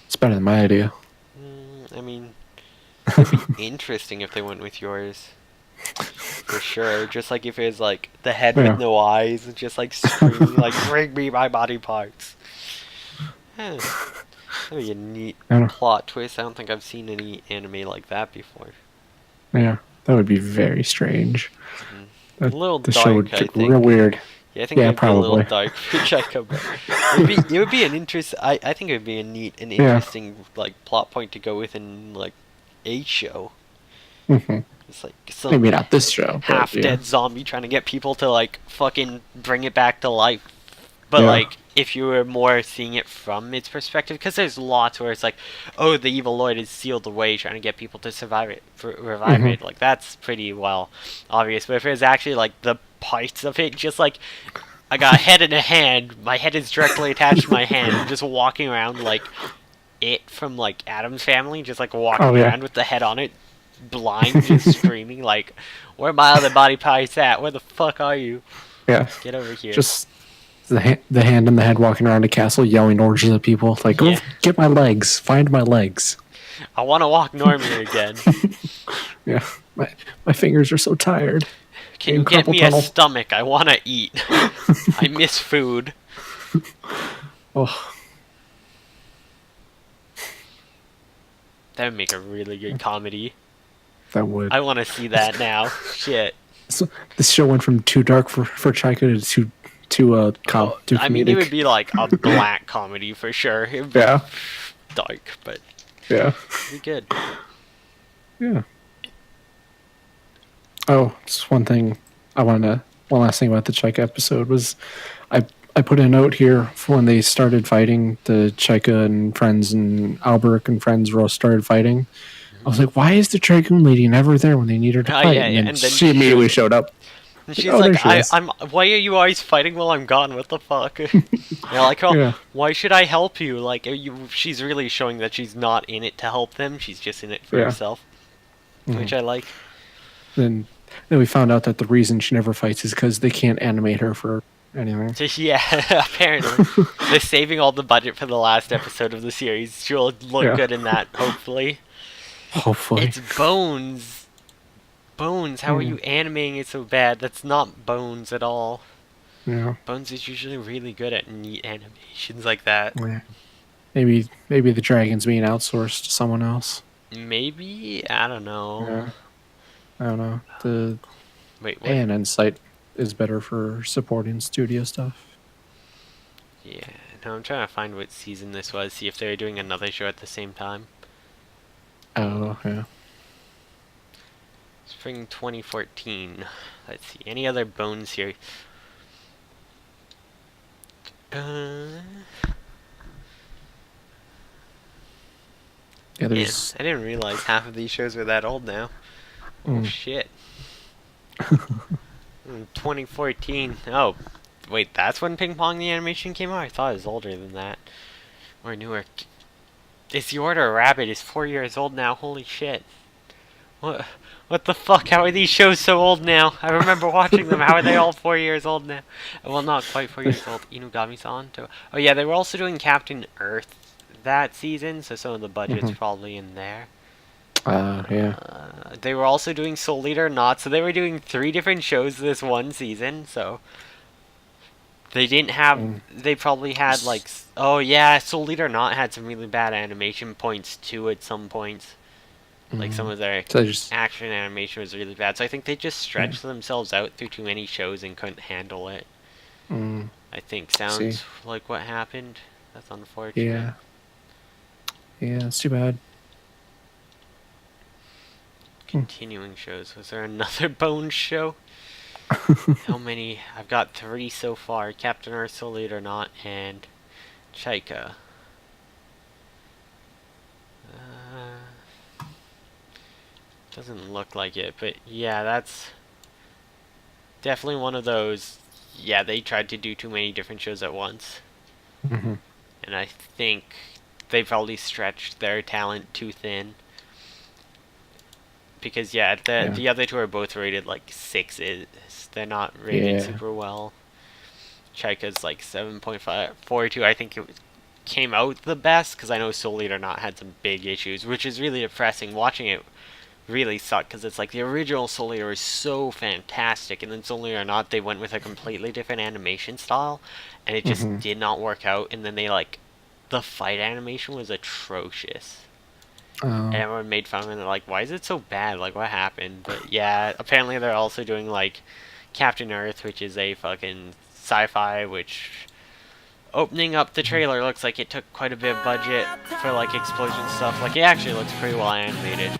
It's better than my idea. I mean, it'd be interesting if they went with yours. For sure, just like if it was like the head Yeah. with no eyes and just like screaming like bring me my body parts. Eh, that'd be a neat I don't know. plot twist. I don't think I've seen any anime like that before. Yeah. That would be very strange. A little The show would dark, I get think. real weird. Yeah, I think Yeah, it'd be a little probably. dark for Cheka, but it would be an interest. I think it would be a neat and Yeah. interesting like plot point to go with in like a show. Hmm. It's like some Maybe not this show, but yeah. half-dead zombie trying to get people to like fucking bring it back to life. But Yeah. like, if you were more seeing it from its perspective, because there's lots where it's like, oh, the evil Lloyd is sealed away, trying to get people to survive it, revive Hmm. it. Like that's pretty well obvious. But if it's actually like the parts of it, just like I got a head and a hand, my head is directly attached to my hand, I'm just walking around like it from like Adam's Family, just like Oh walking yeah. around with the head on it, blind, just screaming like, "Where are my other body parts at? Where the fuck are you? Yeah. Get over here!" Just the hand in the head walking around a castle yelling orders at people like, "Go Yeah, get my legs! Find my legs!" I want to walk normally again. Yeah. My fingers are so tired. Can In you get carpal me a tunnel. stomach? I want to eat. I miss food. Oh, That would make a really good comedy. that would. I want to see that now. Shit. So, this show went from too dark for Chaika to too I mean, it would comedic. be like a black comedy for sure. It would be Yeah. dark, but Yeah. it'd be good. Yeah. Oh, just one thing one last thing about the Chaika episode was I put a note here for when they started fighting, the Chaika and friends and Alberic and friends were all started fighting. I was like, why is the Dragoon lady never there when they need her to Oh, fight? yeah, And yeah, then and then she immediately showed up. And she's Oh, there like, she is. I'm. Why are you always fighting while I'm gone? What the fuck? You're like, oh, Yeah. why should I help you? Like, she's really showing that she's not in it to help them. She's just in it for Yeah. herself, which I like. Then we found out that the reason she never fights is because they can't animate her for anything. Yeah, apparently. They're saving all the budget for the last episode of the series. She'll look Yeah. good in that, hopefully. Hopefully. It's Bones. Bones, how are you animating it so bad? That's not Bones at all. Yeah. Bones is usually really good at neat animations like that. Yeah. Maybe the dragon's being outsourced to someone else. Maybe? I don't know. Yeah. I don't know. The Wait, what? and Insight is better for supporting studio stuff. Yeah, no, I'm trying to find what season this was, see if they were doing another show at the same time. Oh, yeah. Spring 2014. Let's see, any other Bones here? Yeah, Man, there's I didn't realize half of these shows were that old now. Oh shit. 2014. Oh, wait, that's when Ping Pong the animation came out? I thought it was older than that. Or newer. It's The Order of Rabbit is 4 years old now. Holy shit. What the fuck? How are these shows so old now? I remember watching them. How are they all 4 years old now? Well, not quite 4 years old. Inugami-san. Oh yeah, they were also doing Captain Earth that season, so some of the budget's probably in there. yeah. They were also doing Soul Eater Not, so they were doing 3 different shows this one season, so they didn't have, they probably had like, oh yeah, Soul Eater Not had some really bad animation points too at some points. Like some of their So just action animation was really bad, so I think they just stretched themselves out through too many shows and couldn't handle it. I think sounds like what happened. That's unfortunate. yeah. Yeah, it's too bad. Continuing shows. Was there another Bones show? How many? I've got 3 so far. Captain Earth, Soul Eater Not, and Chaika. Doesn't look like it, but yeah, that's definitely one of those. Yeah, they tried to do too many different shows at once. And I think they probably stretched their talent too thin. Because yeah, the other 2 are both rated like 6s. They're not rated super well. Chaika's like 7.542. I think it came out the best because I know Soul Eater Not had some big issues, which is really depressing. Watching it really sucked because it's like the original Soul Eater is so fantastic, and then Soul Eater Not, they went with a completely different animation style, and it just did not work out. And then they like, the fight animation was atrocious. And everyone made fun of it, and they're like, why is it so bad? Like, what happened? But yeah, apparently they're also doing like Captain Earth, which is a fucking sci-fi, which opening up the trailer looks like it took quite a bit of budget for like explosion stuff. Like, it actually looks pretty well animated.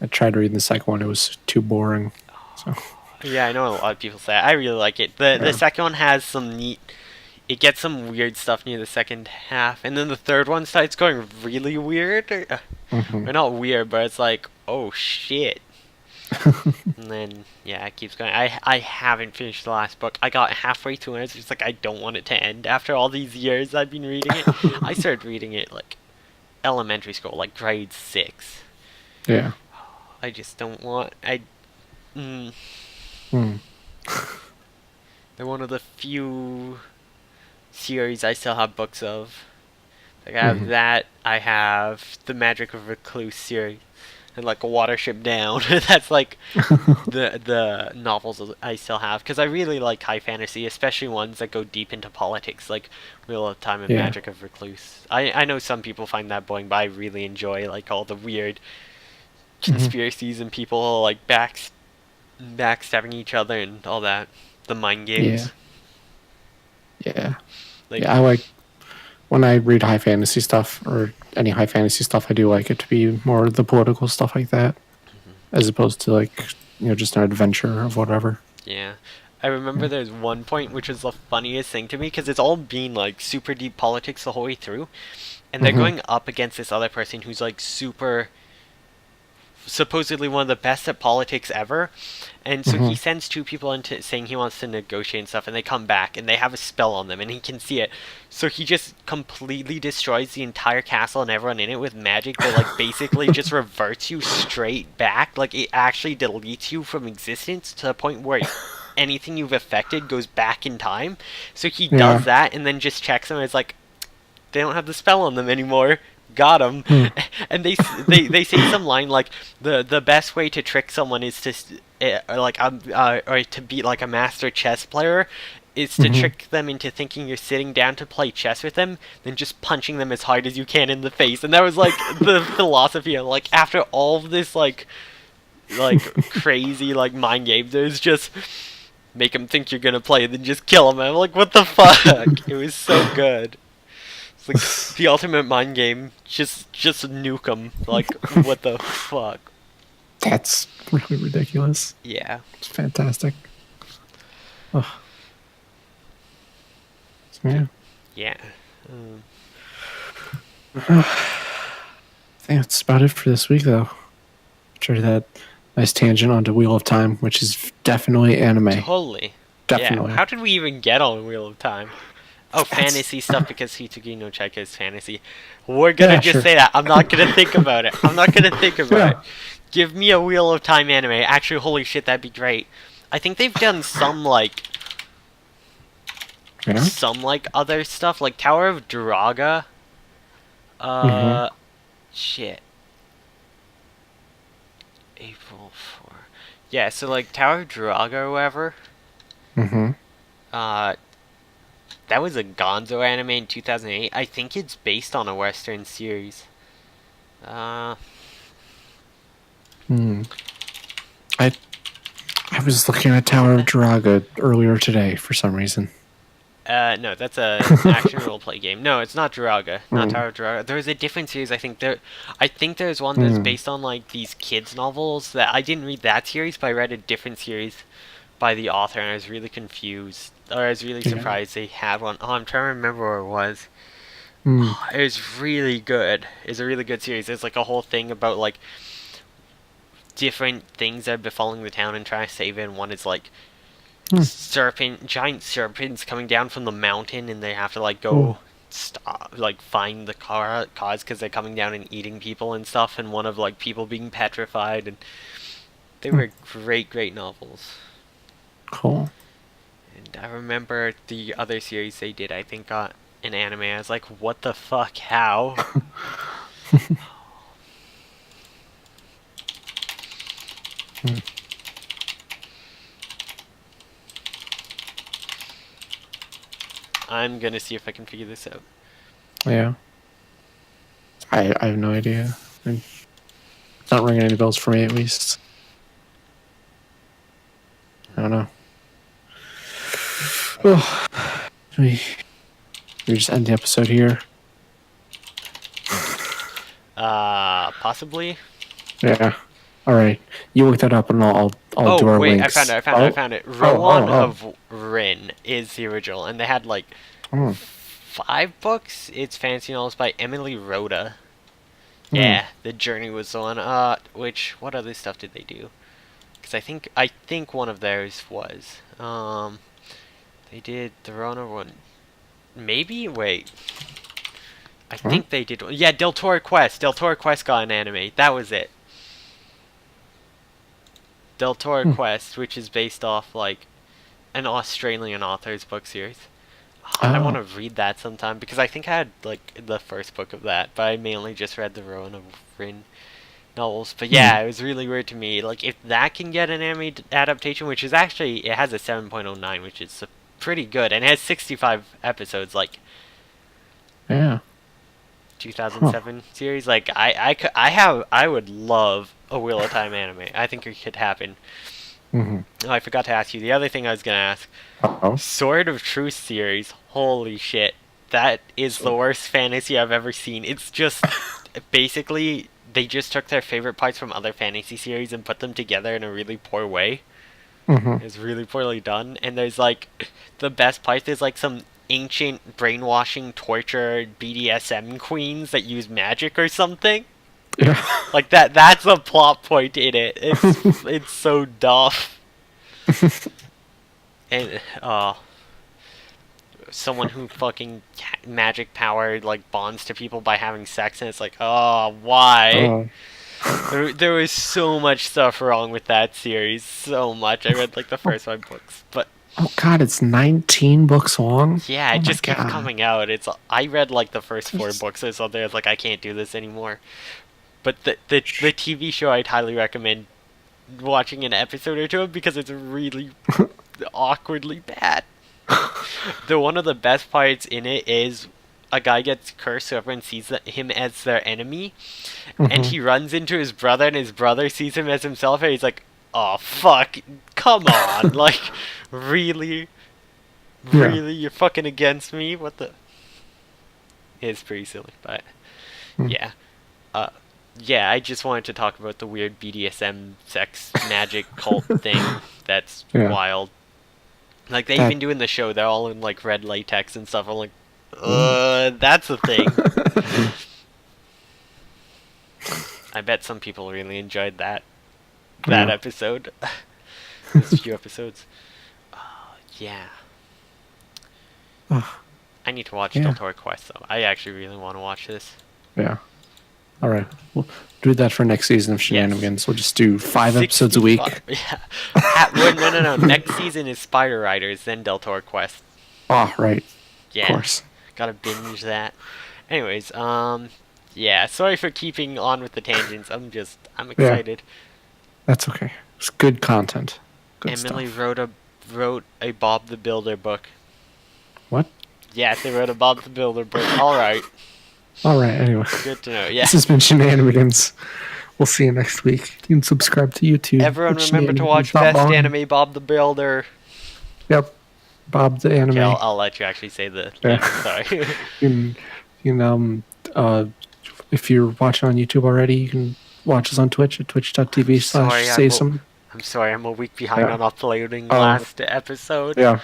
I tried reading the second one. It was too boring. So Yeah, I know a lot of people say it. I really like it. The yeah. second one has some neat. It gets some weird stuff near the second half, and then the third one starts going really weird. Mm-hmm. Or not weird, but it's like, oh shit. And then yeah, it keeps going. I haven't finished the last book. I got halfway through and I was just like, I don't want it to end. After all these years I've been reading it, I started reading it like elementary school, like grade 6. Yeah. I just don't want. Mm, Mm. they're one of the few series I still have books of. Like I have that. I have the Magic of Recluse series, and like a Watership Down. That's like the novels I still have because I really like high fantasy, especially ones that go deep into politics, like Wheel of Time and Yeah. Magic of Recluse. I know some people find that boring, but I really enjoy like all the weird conspiracies and people like backstabbing each other and all that. The mind games. Yeah. Like Yeah. I like when I read high fantasy stuff or any high fantasy stuff. I do like it to be more the political stuff like that, as opposed to like just an adventure of whatever. yeah. I remember there's one point which was the funniest thing to me because it's all been like super deep politics the whole way through, and they're going up against this other person who's like super supposedly one of the best at politics ever. And so he sends 2 people into saying he wants to negotiate and stuff, and they come back and they have a spell on them and he can see it. So he just completely destroys the entire castle and everyone in it with magic that like basically just reverts you straight back. Like it actually deletes you from existence to the point where anything you've affected goes back in time. So he does that and then just checks them and it's like, they don't have the spell on them anymore. Got him. And they say some line like the best way to trick someone is to or to beat like a master chess player is to trick them into thinking you're sitting down to play chess with them, then just punching them as hard as you can in the face. And that was like the philosophy of like after all of this like crazy like mind games, there's just make them think you're gonna play and then just kill them. I'm like, what the fuck? It was so good. It's like the ultimate mind game. Just nuke them. Like, what the fuck? That's really ridiculous. Yeah. It's fantastic. Oh. So, yeah. Yeah. I think that's about it for this week, though. Sure, that nice tangent onto Wheel of Time, which is definitely anime. Totally. Definitely. Yeah. How did we even get on Wheel of Time? Oh, fantasy stuff because Hitsugi no Chaika is fantasy. We're gonna just say that. I'm not gonna think about it. I'm not gonna think about it. Give me a Wheel of Time anime. Actually, holy shit, that'd be great. I think they've done some like other stuff, like Tower of Draga. Shit. April 4. Yeah, so like Tower of Draga or whatever. That was a Gonzo anime in 2008. I think it's based on a Western series. I was looking at Tower of Draga earlier today for some reason. No, that's a action roleplay game. No, it's not Draga. Not Tower of Draga. There's a different series. I think there's one that's based on like these kids novels that I didn't read that series, but I read a different series by the author, and I was really confused. Or I was really surprised they had one. Oh, I'm trying to remember where it was. Oh, it was really good. It's a really good series. There's like a whole thing about like different things that are befalling the town and trying to save it. And one is like giant serpents coming down from the mountain, and they have to like go stop, like find the cause because they're coming down and eating people and stuff. And one of like people being petrified, and they were great novels. Cool. And I remember the other series they did, I think, got an anime. I was like, what the fuck? How? I'm gonna see if I can figure this out. Yeah. I have no idea. It's not ringing any bells for me, at least. I don't know. Oh, we just end the episode here. Possibly. Yeah. All right, you look that up, and I'll do Oh our wait, links. I Oh, found it. oh, Rowan oh, of Rin is the original, and they had like oh. Hmm. 5 books. It's fancy novels by Emily Rhoda. Hmm. Yeah, The Journey was the one. What other stuff did they do? Because I think one of theirs was they did the Rona one. Maybe wait. I Huh? think they did one. Yeah, Del Toro Quest. Del Toro Quest got an anime. That was it. Del Toro Hmm. Quest, which is based off like an Australian author's book series. Oh, I want Oh. to read that sometime because I think I had like the first book of that, but I mainly just read the Rowan of Rin novels. But Hmm. yeah, it was really weird to me. Like if that can get an anime adaptation, which is actually it has a 7.09, which is pretty good, and it has 65 episodes, like Yeah. Huh. 2007 series. Like I would love a Wheel of Time anime. I think it could happen. Hmm. Oh, I forgot to ask you. The other thing I was gonna ask. Oh. Sword of Truth series. Holy shit. That is the So. worst fantasy I've ever seen. It's just basically they just took their favorite parts from other fantasy series and put them together in a really poor way. Hmm. It's really poorly done. And there's like the best part is like some ancient brainwashing torture BDSM queens that use magic or something. Yeah. Like that's a plot point in it. It's so dumb. And someone who fucking magic power like bonds to people by having sex, and it's like, oh, why? Oh. There was so much stuff wrong with that series, so much. I read like the Oh. first 5 books, but Oh God, it's 19 books long. yeah, Oh it my just kept God. coming out. It's I read like the first four Just- books or something. I was like, I can't do this anymore. But the TV show I'd highly recommend watching an episode or two of because it's really awkwardly bad. The one of the best parts in it is a guy gets cursed, so everyone sees him as their enemy, and Mhm. he runs into his brother, and his brother sees him as himself, and he's like, "Oh fuck, come on, like, really, Yeah. really, you're fucking against me? What the?" It's pretty silly, but Mm. yeah, uh, yeah. I just wanted to talk about the weird BDSM sex magic cult thing. That's Yeah. wild. Like they That. even do in the show, they're all in like red latex and stuff. I'm like, Mm. that's a thing. I bet some people really enjoyed that Yeah. episode. Those few episodes. Yeah, Ah, I need to watch Del yeah. Toro Quest though. I actually really want to watch this. Yeah. All right. We'll do that for next season of Yes, Shenanimans. We'll just do 5 episodes a 65. week. Yeah. Well, no. Next season is Spider Riders, then Del Toro Quest. Oh, right. Of Yeah, course. gotta binge that. Anyways, yeah. Sorry for keeping on with the tangents. I'm Yeah. excited. That's okay. It's good content. Good Emily stuff. wrote a Bob the Builder book. What? Yes, they wrote a Bob the Builder book. All right, All right. Anyway, good to know. Yeah. this has been Shenanimans. We'll see you next week. You can subscribe to YouTube Everyone at remember to watch Best shenanigans.mon. Anime Bob the Builder. Yep. Bob the Okay, anime. I'll let you actually say the Yeah. thing. Sorry. You can uh if you're watching on YouTube already, you can watch us on Twitch at twitch.tv Sorry, slash say some. I'm sorry. I'm a week behind Yeah. on uploading Uh, last episode. yeah.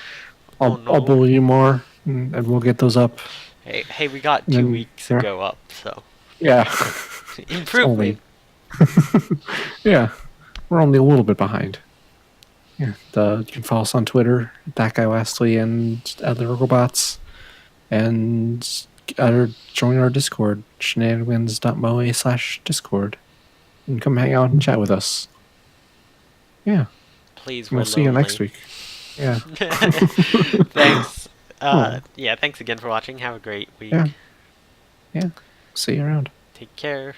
Oh I'll no. bully you more and we'll get those up. Hey, we got And 2 then weeks yeah. ago up, so Yeah. It's only improvement. yeah. We're only a little bit behind. Yeah. You can follow us on Twitter, that guy Wesley and other robots. And join our Discord, shenanigans.moe slash Discord. And come hang out and chat with us. Yeah. Please, We'll we're see you next lonely. week. Yeah. Thanks. Oh, Yeah, thanks again for watching. Have a great week. yeah. Yeah. See you around. Take care.